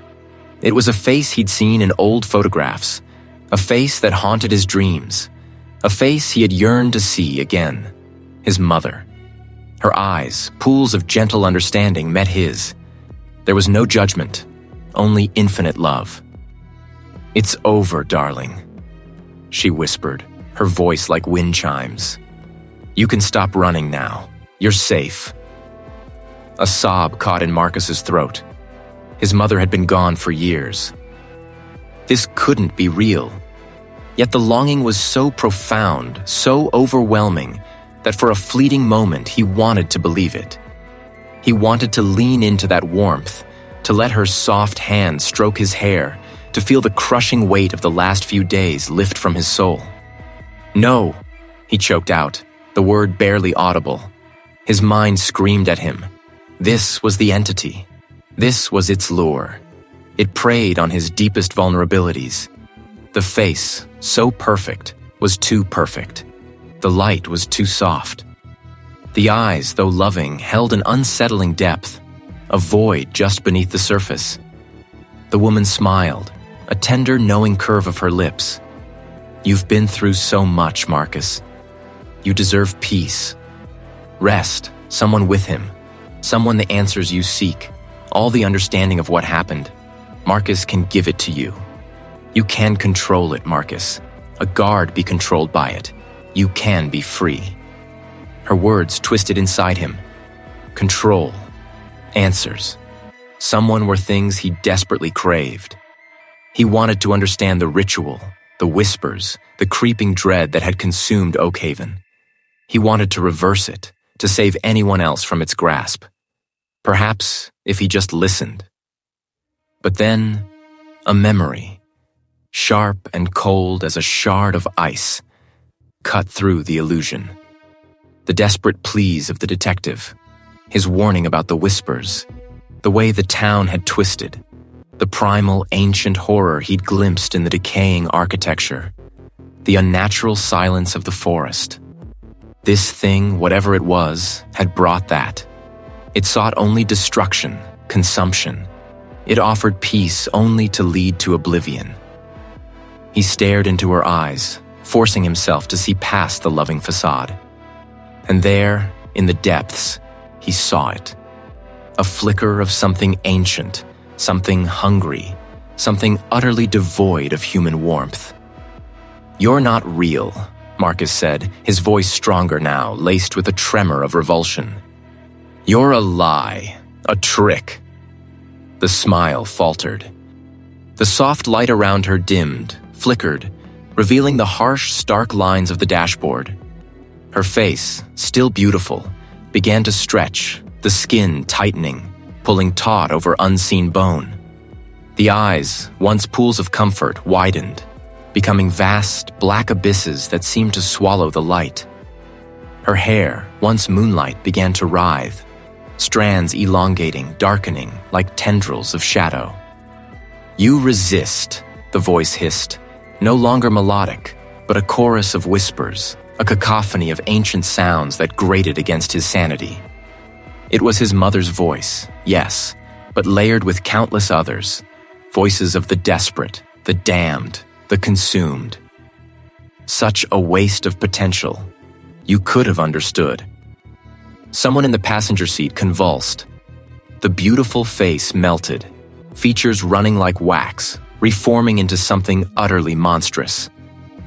It was a face he'd seen in old photographs, a face that haunted his dreams, a face he had yearned to see again. His mother. Her eyes, pools of gentle understanding, met his. There was no judgment, only infinite love. "It's over, darling," she whispered, her voice like wind chimes. "You can stop running now. You're safe." A sob caught in Marcus's throat. His mother had been gone for years. This couldn't be real. Yet the longing was so profound, so overwhelming, that for a fleeting moment he wanted to believe it. He wanted to lean into that warmth, to let her soft hand stroke his hair, to feel the crushing weight of the last few days lift from his soul. "No," he choked out, the word barely audible. His mind screamed at him. This was the entity. This was its lure. It preyed on his deepest vulnerabilities. The face, so perfect, was too perfect. The light was too soft. The eyes, though loving, held an unsettling depth, a void just beneath the surface. The woman smiled, a tender, knowing curve of her lips. You've been through so much, Marcus. You deserve peace. Rest, someone with him, someone the answers you seek, all the understanding of what happened. Marcus can give it to you. You can control it, Marcus. A guard be controlled by it. You can be free. Her words twisted inside him. Control. Answers. Someone were things he desperately craved. He wanted to understand the ritual, the whispers, the creeping dread that had consumed Oakhaven. He wanted to reverse it, to save anyone else from its grasp. Perhaps if he just listened. But then, a memory, sharp and cold as a shard of ice, cut through the illusion. The desperate pleas of the detective, his warning about the whispers, the way the town had twisted, the primal ancient horror he'd glimpsed in the decaying architecture, the unnatural silence of the forest. This thing, whatever it was, had brought that. It sought only destruction, consumption. It offered peace only to lead to oblivion. He stared into her eyes, forcing himself to see past the loving facade. And there, in the depths, he saw it. A flicker of something ancient, something hungry, something utterly devoid of human warmth. "You're not real," Marcus said, his voice stronger now, laced with a tremor of revulsion. "You're a lie, a trick." The smile faltered. The soft light around her dimmed, flickered, revealing the harsh, stark lines of the dashboard. Her face, still beautiful, began to stretch, the skin tightening, pulling taut over unseen bone. The eyes, once pools of comfort, widened, becoming vast, black abysses that seemed to swallow the light. Her hair, once moonlight, began to writhe, strands elongating, darkening, like tendrils of shadow. "You resist," the voice hissed, no longer melodic, but a chorus of whispers, a cacophony of ancient sounds that grated against his sanity. It was his mother's voice, yes, but layered with countless others, voices of the desperate, the damned, the consumed. Such a waste of potential. You could have understood. Someone in the passenger seat convulsed. The beautiful face melted, features running like wax, reforming into something utterly monstrous.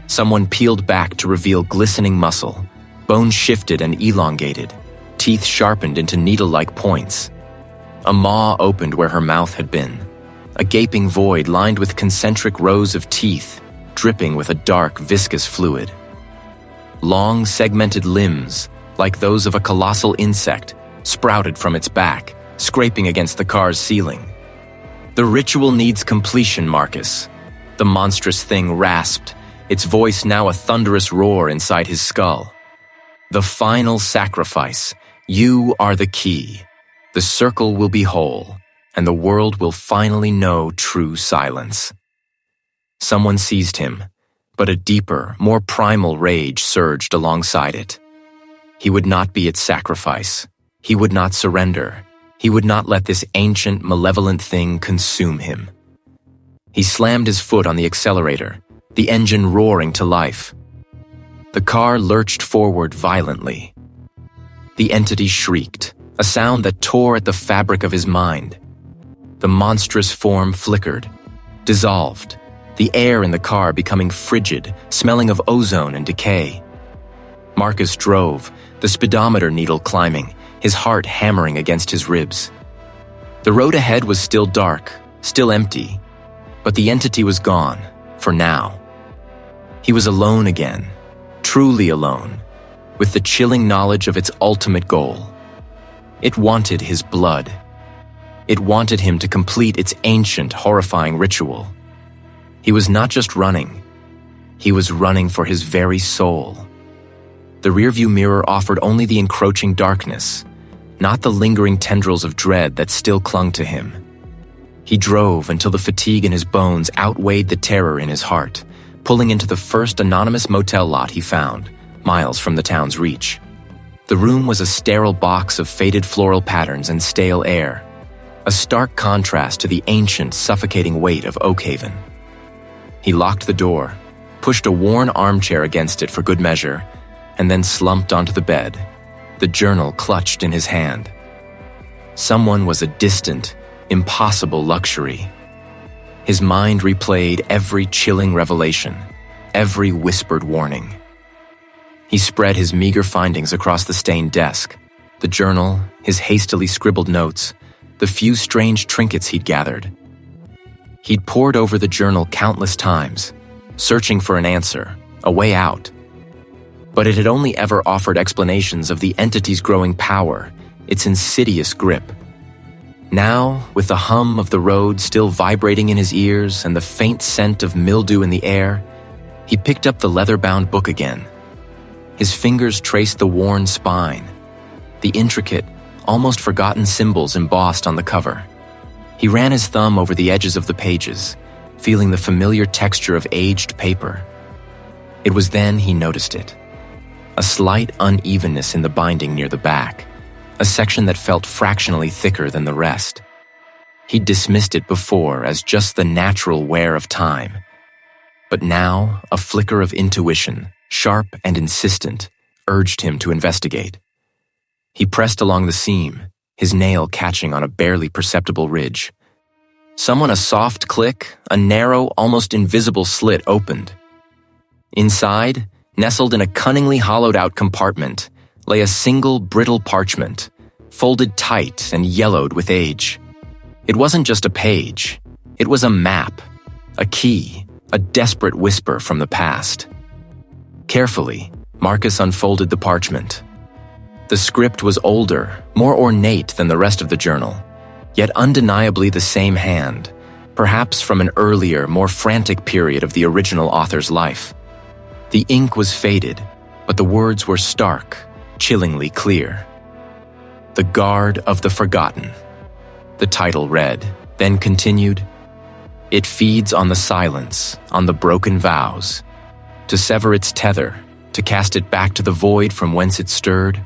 Someone peeled back to reveal glistening muscle, bones shifted and elongated, teeth sharpened into needle-like points. A maw opened where her mouth had been, a gaping void lined with concentric rows of teeth, dripping with a dark, viscous fluid. Long, segmented limbs, like those of a colossal insect, sprouted from its back, scraping against the car's ceiling. "The ritual needs completion, Marcus," the monstrous thing rasped, its voice now a thunderous roar inside his skull. "The final sacrifice. You are the key. The circle will be whole, and the world will finally know true silence." Someone seized him, but a deeper, more primal rage surged alongside it. He would not be its sacrifice. He would not surrender. He would not let this ancient, malevolent thing consume him. He slammed his foot on the accelerator, the engine roaring to life. The car lurched forward violently. The entity shrieked, a sound that tore at the fabric of his mind. The monstrous form flickered, dissolved, the air in the car becoming frigid, smelling of ozone and decay. Marcus drove, the speedometer needle climbing, his heart hammering against his ribs. The road ahead was still dark, still empty, but the entity was gone, for now. He was alone again, truly alone, with the chilling knowledge of its ultimate goal. It wanted his blood. It wanted him to complete its ancient, horrifying ritual. He was not just running. He was running for his very soul. The rearview mirror offered only the encroaching darkness, not the lingering tendrils of dread that still clung to him. He drove until the fatigue in his bones outweighed the terror in his heart, pulling into the first anonymous motel lot he found, miles from the town's reach. The room was a sterile box of faded floral patterns and stale air, a stark contrast to the ancient, suffocating weight of Oakhaven. He locked the door, pushed a worn armchair against it for good measure, and then slumped onto the bed, the journal clutched in his hand. Someone was a distant, impossible luxury. His mind replayed every chilling revelation, every whispered warning. He spread his meager findings across the stained desk, the journal, his hastily scribbled notes, the few strange trinkets he'd gathered. He'd pored over the journal countless times, searching for an answer, a way out. But it had only ever offered explanations of the entity's growing power, its insidious grip. Now, with the hum of the road still vibrating in his ears and the faint scent of mildew in the air, he picked up the leather-bound book again. His fingers traced the worn spine, the intricate, almost forgotten symbols embossed on the cover. He ran his thumb over the edges of the pages, feeling the familiar texture of aged paper. It was then he noticed it. A slight unevenness in the binding near the back, a section that felt fractionally thicker than the rest. He'd dismissed it before as just the natural wear of time. But now, a flicker of intuition, sharp and insistent, urged him to investigate. He pressed along the seam, his nail catching on a barely perceptible ridge. A soft click, a narrow, almost invisible slit opened. Inside, nestled in a cunningly hollowed-out compartment, lay a single brittle parchment, folded tight and yellowed with age. It wasn't just a page. It was a map, a key, a desperate whisper from the past. Carefully, Marcus unfolded the parchment. The script was older, more ornate than the rest of the journal, yet undeniably the same hand, perhaps from an earlier, more frantic period of the original author's life. The ink was faded, but the words were stark, chillingly clear. The Guard of the Forgotten. The title read, then continued, "It feeds on the silence, on the broken vows. To sever its tether, to cast it back to the void from whence it stirred,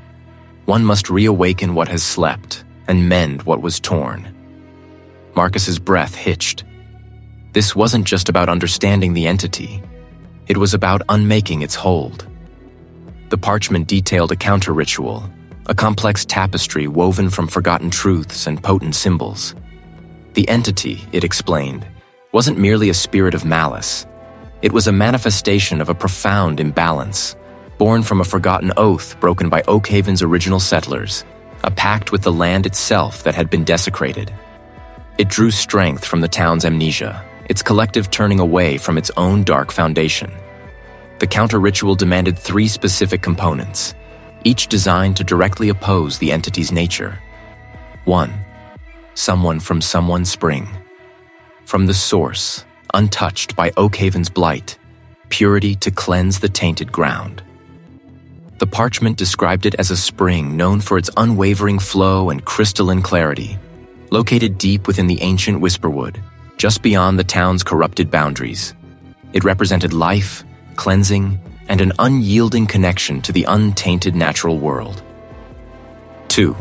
one must reawaken what has slept and mend what was torn." Marcus's breath hitched. This wasn't just about understanding the entity. It was about unmaking its hold. The parchment detailed a counter-ritual, a complex tapestry woven from forgotten truths and potent symbols. The entity, it explained, wasn't merely a spirit of malice. It was a manifestation of a profound imbalance, born from a forgotten oath broken by Oakhaven's original settlers, a pact with the land itself that had been desecrated. It drew strength from the town's amnesia, its collective turning away from its own dark foundation. The counter-ritual demanded 3 specific components, each designed to directly oppose the entity's nature. 1. Someone from someone spring. From the source, untouched by Oakhaven's blight, purity to cleanse the tainted ground. The parchment described it as a spring known for its unwavering flow and crystalline clarity, located deep within the ancient Whisperwood, just beyond the town's corrupted boundaries. It represented life, cleansing, and an unyielding connection to the untainted natural world. 2.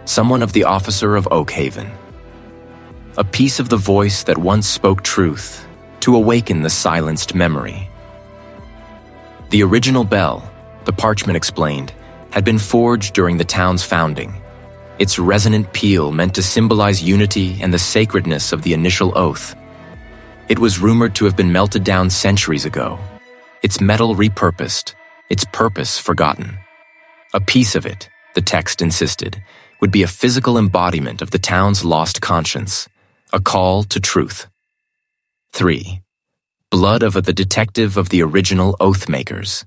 Someone of the officer of Oakhaven. A piece of the voice that once spoke truth, to awaken the silenced memory. The original bell, the parchment explained, had been forged during the town's founding. Its resonant peal meant to symbolize unity and the sacredness of the initial oath. It was rumored to have been melted down centuries ago, its metal repurposed, its purpose forgotten. A piece of it, the text insisted, would be a physical embodiment of the town's lost conscience, a call to truth. 3. Blood of the detective of the original oath-makers.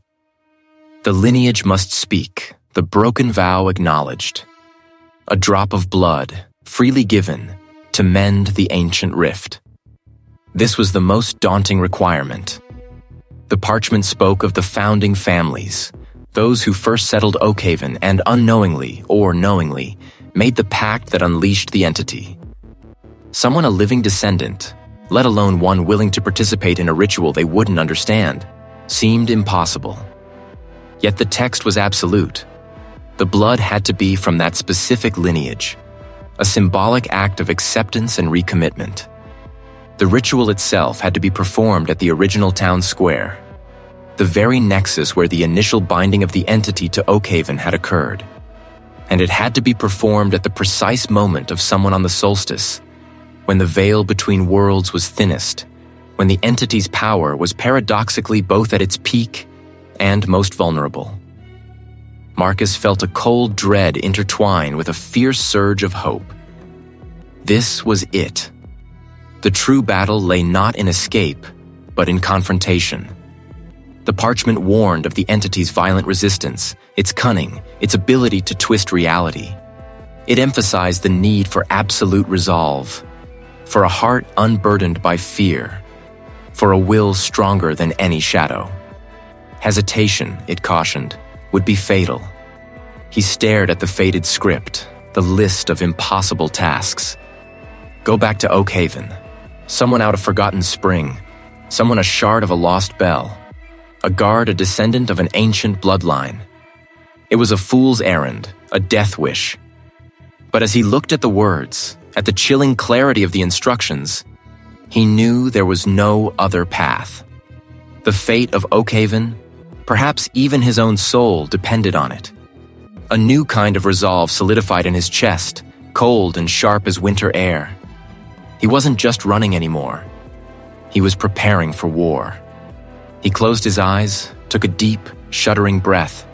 The lineage must speak, the broken vow acknowledged. A drop of blood, freely given, to mend the ancient rift. This was the most daunting requirement. The parchment spoke of the founding families, those who first settled Oakhaven and unknowingly or knowingly made the pact that unleashed the entity. Someone a living descendant, let alone one willing to participate in a ritual they wouldn't understand, seemed impossible. Yet the text was absolute. The blood had to be from that specific lineage, a symbolic act of acceptance and recommitment. The ritual itself had to be performed at the original town square, the very nexus where the initial binding of the entity to Oakhaven had occurred. And it had to be performed at the precise moment of someone on the solstice, when the veil between worlds was thinnest, when the entity's power was paradoxically both at its peak and most vulnerable. Marcus felt a cold dread intertwine with a fierce surge of hope. This was it. The true battle lay not in escape, but in confrontation. The parchment warned of the entity's violent resistance, its cunning, its ability to twist reality. It emphasized the need for absolute resolve, for a heart unburdened by fear, for a will stronger than any shadow. Hesitation, it cautioned, would be fatal. He stared at the faded script, the list of impossible tasks. Go back to Oakhaven. Someone out of Forgotten Spring. Someone a shard of a lost bell. A guard a descendant of an ancient bloodline. It was a fool's errand, a death wish. But as he looked at the words, at the chilling clarity of the instructions, he knew there was no other path. The fate of Oakhaven, perhaps even his own soul, depended on it. A new kind of resolve solidified in his chest, cold and sharp as winter air. He wasn't just running anymore. He was preparing for war. He closed his eyes, took a deep, shuddering breath,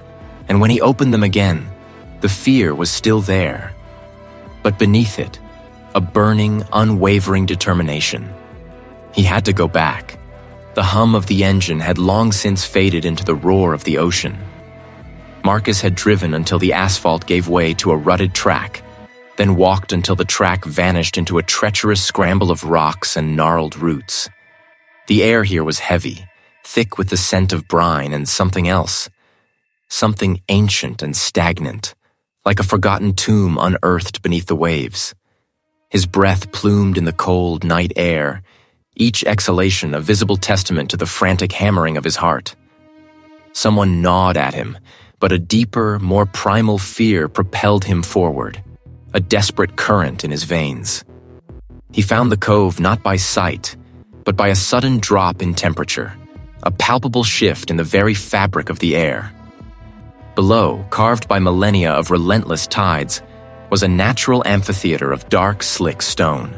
and when he opened them again, the fear was still there. But beneath it, a burning, unwavering determination. He had to go back. The hum of the engine had long since faded into the roar of the ocean. Marcus had driven until the asphalt gave way to a rutted track, then walked until the track vanished into a treacherous scramble of rocks and gnarled roots. The air here was heavy, thick with the scent of brine and something else. Something ancient and stagnant, like a forgotten tomb unearthed beneath the waves. His breath plumed in the cold night air, each exhalation a visible testament to the frantic hammering of his heart. Someone gnawed at him, but a deeper, more primal fear propelled him forward, a desperate current in his veins. He found the cove not by sight, but by a sudden drop in temperature, a palpable shift in the very fabric of the air. Below, carved by millennia of relentless tides, was a natural amphitheater of dark, slick stone.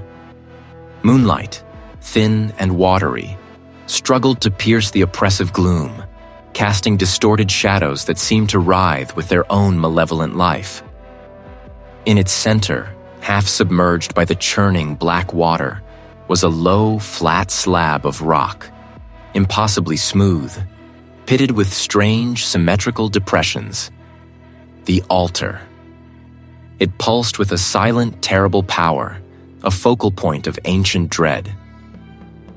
Moonlight, thin and watery, struggled to pierce the oppressive gloom, casting distorted shadows that seemed to writhe with their own malevolent life. In its center, half submerged by the churning black water, was a low, flat slab of rock, impossibly smooth, pitted with strange, symmetrical depressions. The altar. It pulsed with a silent, terrible power, a focal point of ancient dread.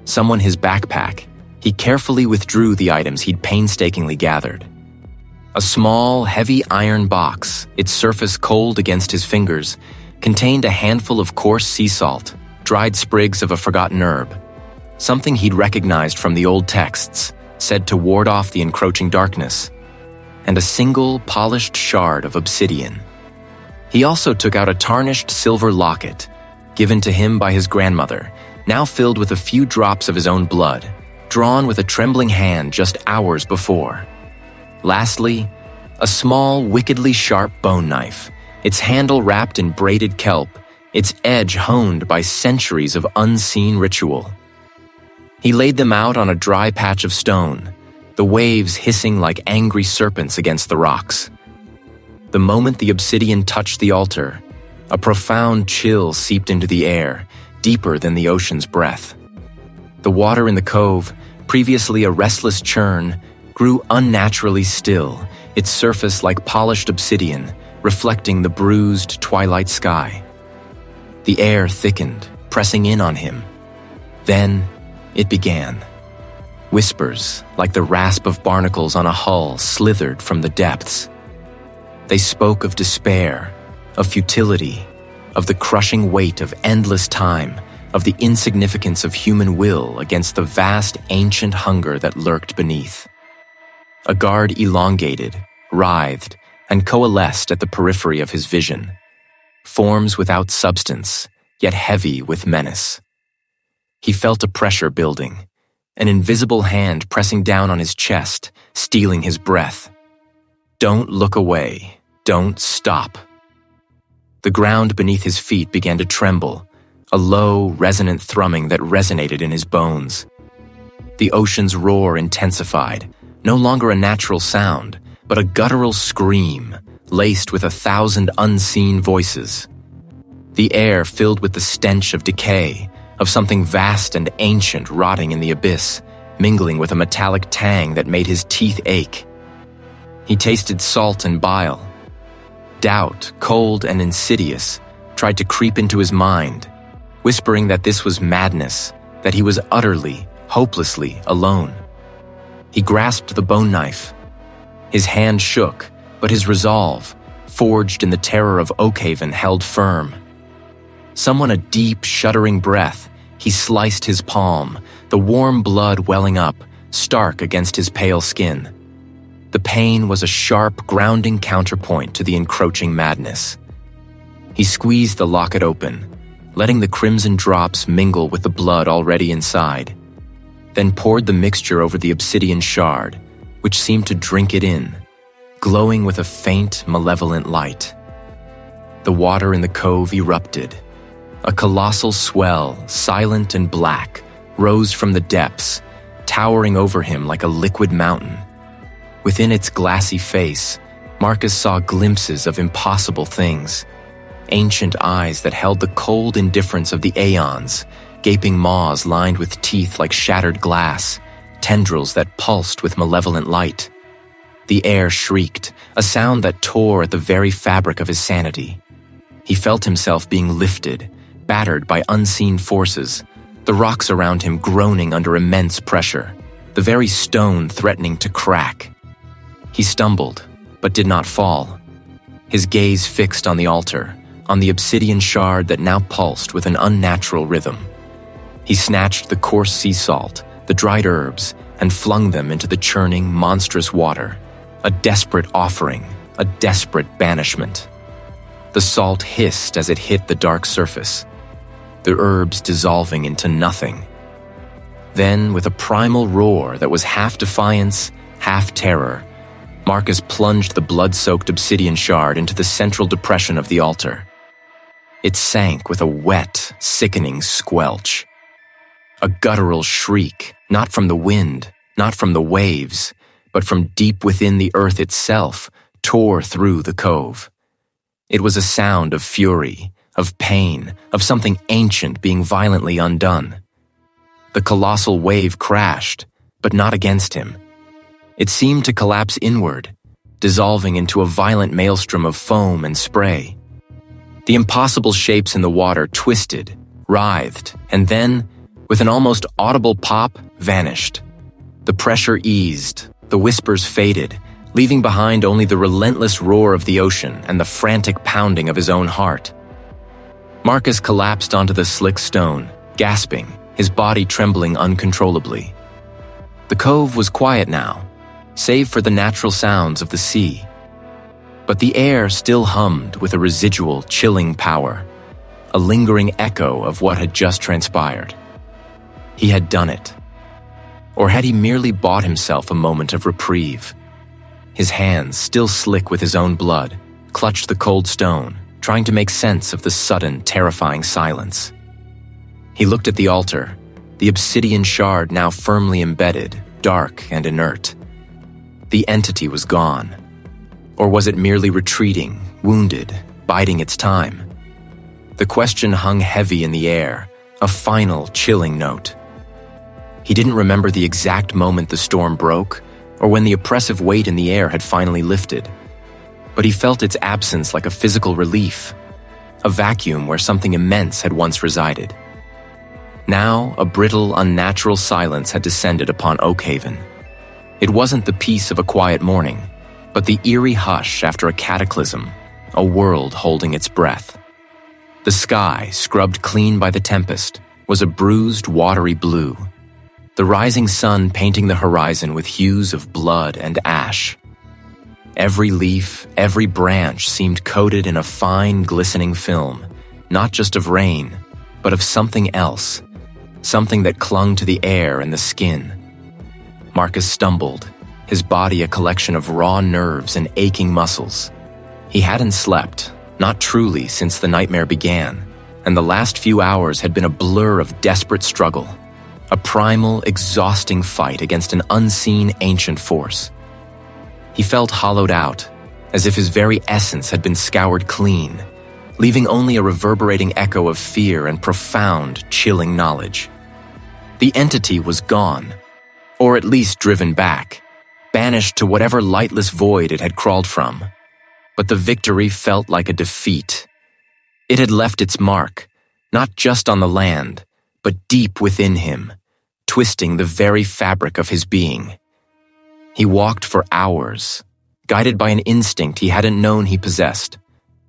Someone his backpack, he carefully withdrew the items he'd painstakingly gathered. A small, heavy iron box, its surface cold against his fingers, contained a handful of coarse sea salt, dried sprigs of a forgotten herb, something he'd recognized from the old texts, said to ward off the encroaching darkness, and a single, polished shard of obsidian. He also took out a tarnished silver locket, given to him by his grandmother, now filled with a few drops of his own blood, drawn with a trembling hand just hours before. Lastly, a small, wickedly sharp bone knife, its handle wrapped in braided kelp, its edge honed by centuries of unseen ritual. He laid them out on a dry patch of stone, the waves hissing like angry serpents against the rocks. The moment the obsidian touched the altar, a profound chill seeped into the air, deeper than the ocean's breath. The water in the cove, previously a restless churn, grew unnaturally still, its surface like polished obsidian, reflecting the bruised twilight sky. The air thickened, pressing in on him. Then it began. Whispers, like the rasp of barnacles on a hull, slithered from the depths. They spoke of despair, of futility, of the crushing weight of endless time, of the insignificance of human will against the vast ancient hunger that lurked beneath. A guard elongated, writhed, and coalesced at the periphery of his vision. Forms without substance, yet heavy with menace. He felt a pressure building, an invisible hand pressing down on his chest, stealing his breath. Don't look away. Don't stop. The ground beneath his feet began to tremble, a low, resonant thrumming that resonated in his bones. The ocean's roar intensified, no longer a natural sound, but a guttural scream, laced with 1,000 unseen voices. The air filled with the stench of decay, of something vast and ancient rotting in the abyss, mingling with a metallic tang that made his teeth ache. He tasted salt and bile. Doubt, cold and insidious, tried to creep into his mind, whispering that this was madness, that he was utterly, hopelessly alone. He grasped the bone knife. His hand shook, but his resolve, forged in the terror of Oakhaven, held firm. Someone a deep, shuddering breath, he sliced his palm, the warm blood welling up, stark against his pale skin. The pain was a sharp, grounding counterpoint to the encroaching madness. He squeezed the locket open, letting the crimson drops mingle with the blood already inside, then poured the mixture over the obsidian shard, which seemed to drink it in, glowing with a faint, malevolent light. The water in the cove erupted. A colossal swell, silent and black, rose from the depths, towering over him like a liquid mountain. Within its glassy face, Marcus saw glimpses of impossible things. Ancient eyes that held the cold indifference of the aeons, gaping maws lined with teeth like shattered glass, tendrils that pulsed with malevolent light. The air shrieked, a sound that tore at the very fabric of his sanity. He felt himself being lifted, battered by unseen forces, the rocks around him groaning under immense pressure, the very stone threatening to crack. He stumbled, but did not fall. His gaze fixed on the altar, on the obsidian shard that now pulsed with an unnatural rhythm. He snatched the coarse sea salt, the dried herbs, and flung them into the churning, monstrous water, a desperate offering, a desperate banishment. The salt hissed as it hit the dark surface, the herbs dissolving into nothing. Then, with a primal roar that was half defiance, half terror, Marcus plunged the blood-soaked obsidian shard into the central depression of the altar. It sank with a wet, sickening squelch. A guttural shriek, not from the wind, not from the waves, but from deep within the earth itself, tore through the cove. It was a sound of fury, of pain, of something ancient being violently undone. The colossal wave crashed, but not against him. It seemed to collapse inward, dissolving into a violent maelstrom of foam and spray. The impossible shapes in the water twisted, writhed, and then, with an almost audible pop, vanished. The pressure eased, the whispers faded, leaving behind only the relentless roar of the ocean and the frantic pounding of his own heart. Marcus collapsed onto the slick stone, gasping, his body trembling uncontrollably. The cove was quiet now, save for the natural sounds of the sea. But the air still hummed with a residual, chilling power, a lingering echo of what had just transpired. He had done it. Or had he merely bought himself a moment of reprieve? His hands, still slick with his own blood, clutched the cold stone, trying to make sense of the sudden, terrifying silence. He looked at the altar, the obsidian shard now firmly embedded, dark and inert. The entity was gone. Or was it merely retreating, wounded, biding its time? The question hung heavy in the air, a final, chilling note. He didn't remember the exact moment the storm broke, or when the oppressive weight in the air had finally lifted. But he felt its absence like a physical relief, a vacuum where something immense had once resided. Now, a brittle, unnatural silence had descended upon Oakhaven. It wasn't the peace of a quiet morning, but the eerie hush after a cataclysm, a world holding its breath. The sky, scrubbed clean by the tempest, was a bruised, watery blue, the rising sun painting the horizon with hues of blood and ash. Every leaf, every branch seemed coated in a fine, glistening film, not just of rain, but of something else, something that clung to the air and the skin. Marcus stumbled, his body a collection of raw nerves and aching muscles. He hadn't slept, not truly since the nightmare began, and the last few hours had been a blur of desperate struggle, a primal, exhausting fight against an unseen ancient force. He felt hollowed out, as if his very essence had been scoured clean, leaving only a reverberating echo of fear and profound, chilling knowledge. The entity was gone, or at least driven back, banished to whatever lightless void it had crawled from. But the victory felt like a defeat. It had left its mark, not just on the land, but deep within him, twisting the very fabric of his being. He walked for hours, guided by an instinct he hadn't known he possessed,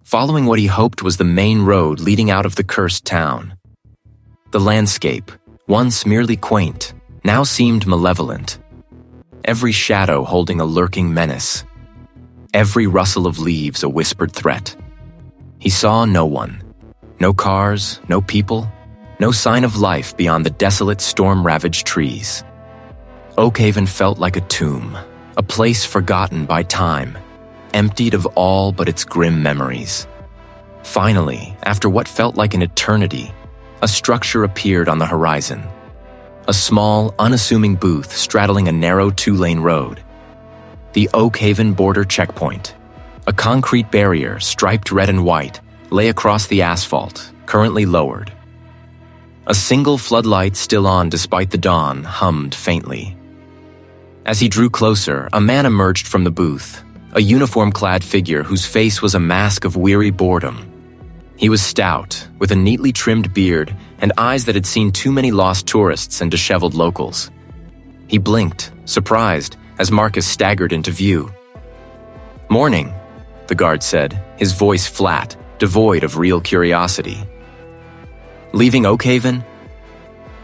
following what he hoped was the main road leading out of the cursed town. The landscape, once merely quaint, now seemed malevolent, every shadow holding a lurking menace, every rustle of leaves a whispered threat. He saw no one, no cars, no people, no sign of life beyond the desolate storm-ravaged trees. Oakhaven felt like a tomb, a place forgotten by time, emptied of all but its grim memories. Finally, after what felt like an eternity, a structure appeared on the horizon. A small, unassuming booth straddling a narrow two-lane road. The Oakhaven border checkpoint. A concrete barrier, striped red and white, lay across the asphalt, currently lowered. A single floodlight still on despite the dawn hummed faintly. As he drew closer, a man emerged from the booth, a uniform-clad figure whose face was a mask of weary boredom. He was stout, with a neatly trimmed beard and eyes that had seen too many lost tourists and disheveled locals. He blinked, surprised, as Marcus staggered into view. "Morning," the guard said, his voice flat, devoid of real curiosity. "Leaving Oakhaven?"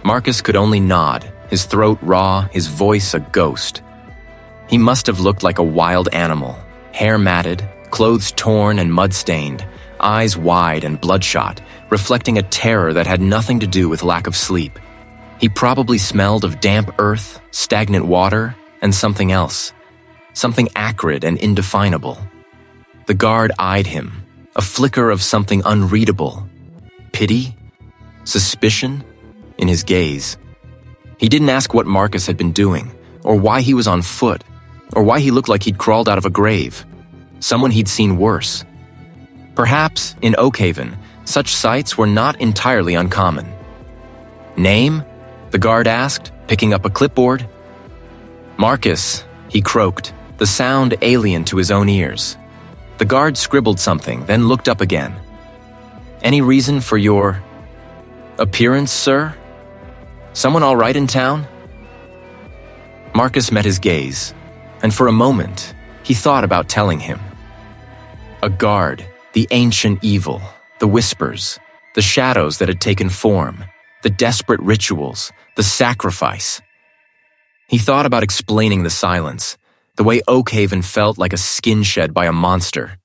Marcus could only nod, his throat raw, his voice a ghost. He must have looked like a wild animal, hair matted, clothes torn and mud-stained, eyes wide and bloodshot, reflecting a terror that had nothing to do with lack of sleep. He probably smelled of damp earth, stagnant water, and something else, something acrid and indefinable. The guard eyed him, a flicker of something unreadable. Pity? Suspicion? In his gaze. He didn't ask what Marcus had been doing, or why he was on foot, or why he looked like he'd crawled out of a grave. Someone he'd seen worse. Perhaps, in Oakhaven, such sights were not entirely uncommon. "Name?" the guard asked, picking up a clipboard. "Marcus," he croaked, the sound alien to his own ears. The guard scribbled something, then looked up again. "Any reason for your appearance, sir? Someone all right in town?" Marcus met his gaze, and for a moment, he thought about telling him. A guard, the ancient evil, the whispers, the shadows that had taken form, the desperate rituals, the sacrifice. He thought about explaining the silence, the way Oakhaven felt like a skin shed by a monster.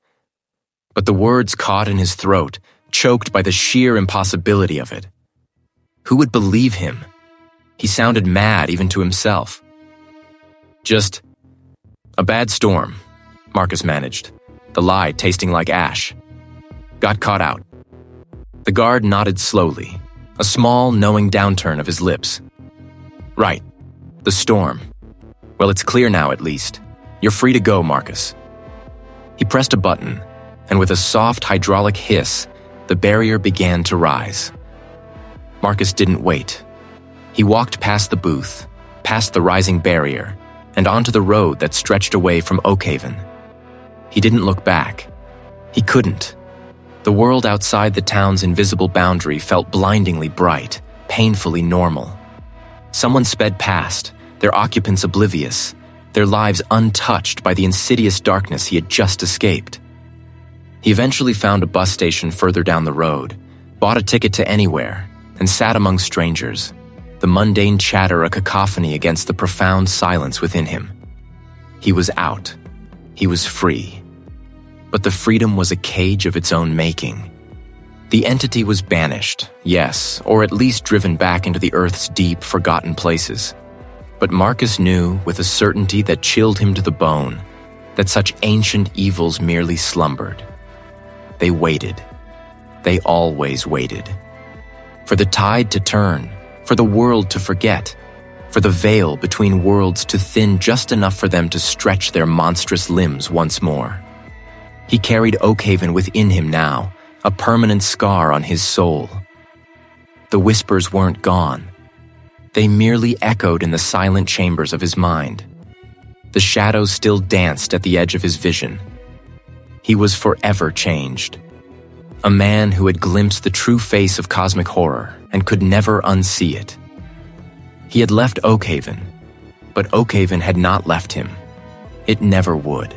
But the words caught in his throat, choked by the sheer impossibility of it. Who would believe him? He sounded mad even to himself. "Just a bad storm," Marcus managed, the lie tasting like ash. "Got caught out." The guard nodded slowly, a small, knowing downturn of his lips. "Right. The storm. Well, it's clear now at least. You're free to go, Marcus." He pressed a button, and with a soft hydraulic hiss, the barrier began to rise. Marcus didn't wait. He walked past the booth, past the rising barrier, and onto the road that stretched away from Oakhaven. He didn't look back. He couldn't. The world outside the town's invisible boundary felt blindingly bright, painfully normal. Someone sped past, their occupants oblivious, their lives untouched by the insidious darkness he had just escaped. He eventually found a bus station further down the road, bought a ticket to anywhere, and sat among strangers, the mundane chatter a cacophony against the profound silence within him. He was out. He was free. But the freedom was a cage of its own making. The entity was banished, yes, or at least driven back into the Earth's deep, forgotten places. But Marcus knew, with a certainty that chilled him to the bone, that such ancient evils merely slumbered. They waited. They always waited. For the tide to turn, for the world to forget, for the veil between worlds to thin just enough for them to stretch their monstrous limbs once more. He carried Oakhaven within him now, a permanent scar on his soul. The whispers weren't gone. They merely echoed in the silent chambers of his mind. The shadows still danced at the edge of his vision. He was forever changed. A man who had glimpsed the true face of cosmic horror and could never unsee it. He had left Oakhaven, but Oakhaven had not left him. It never would.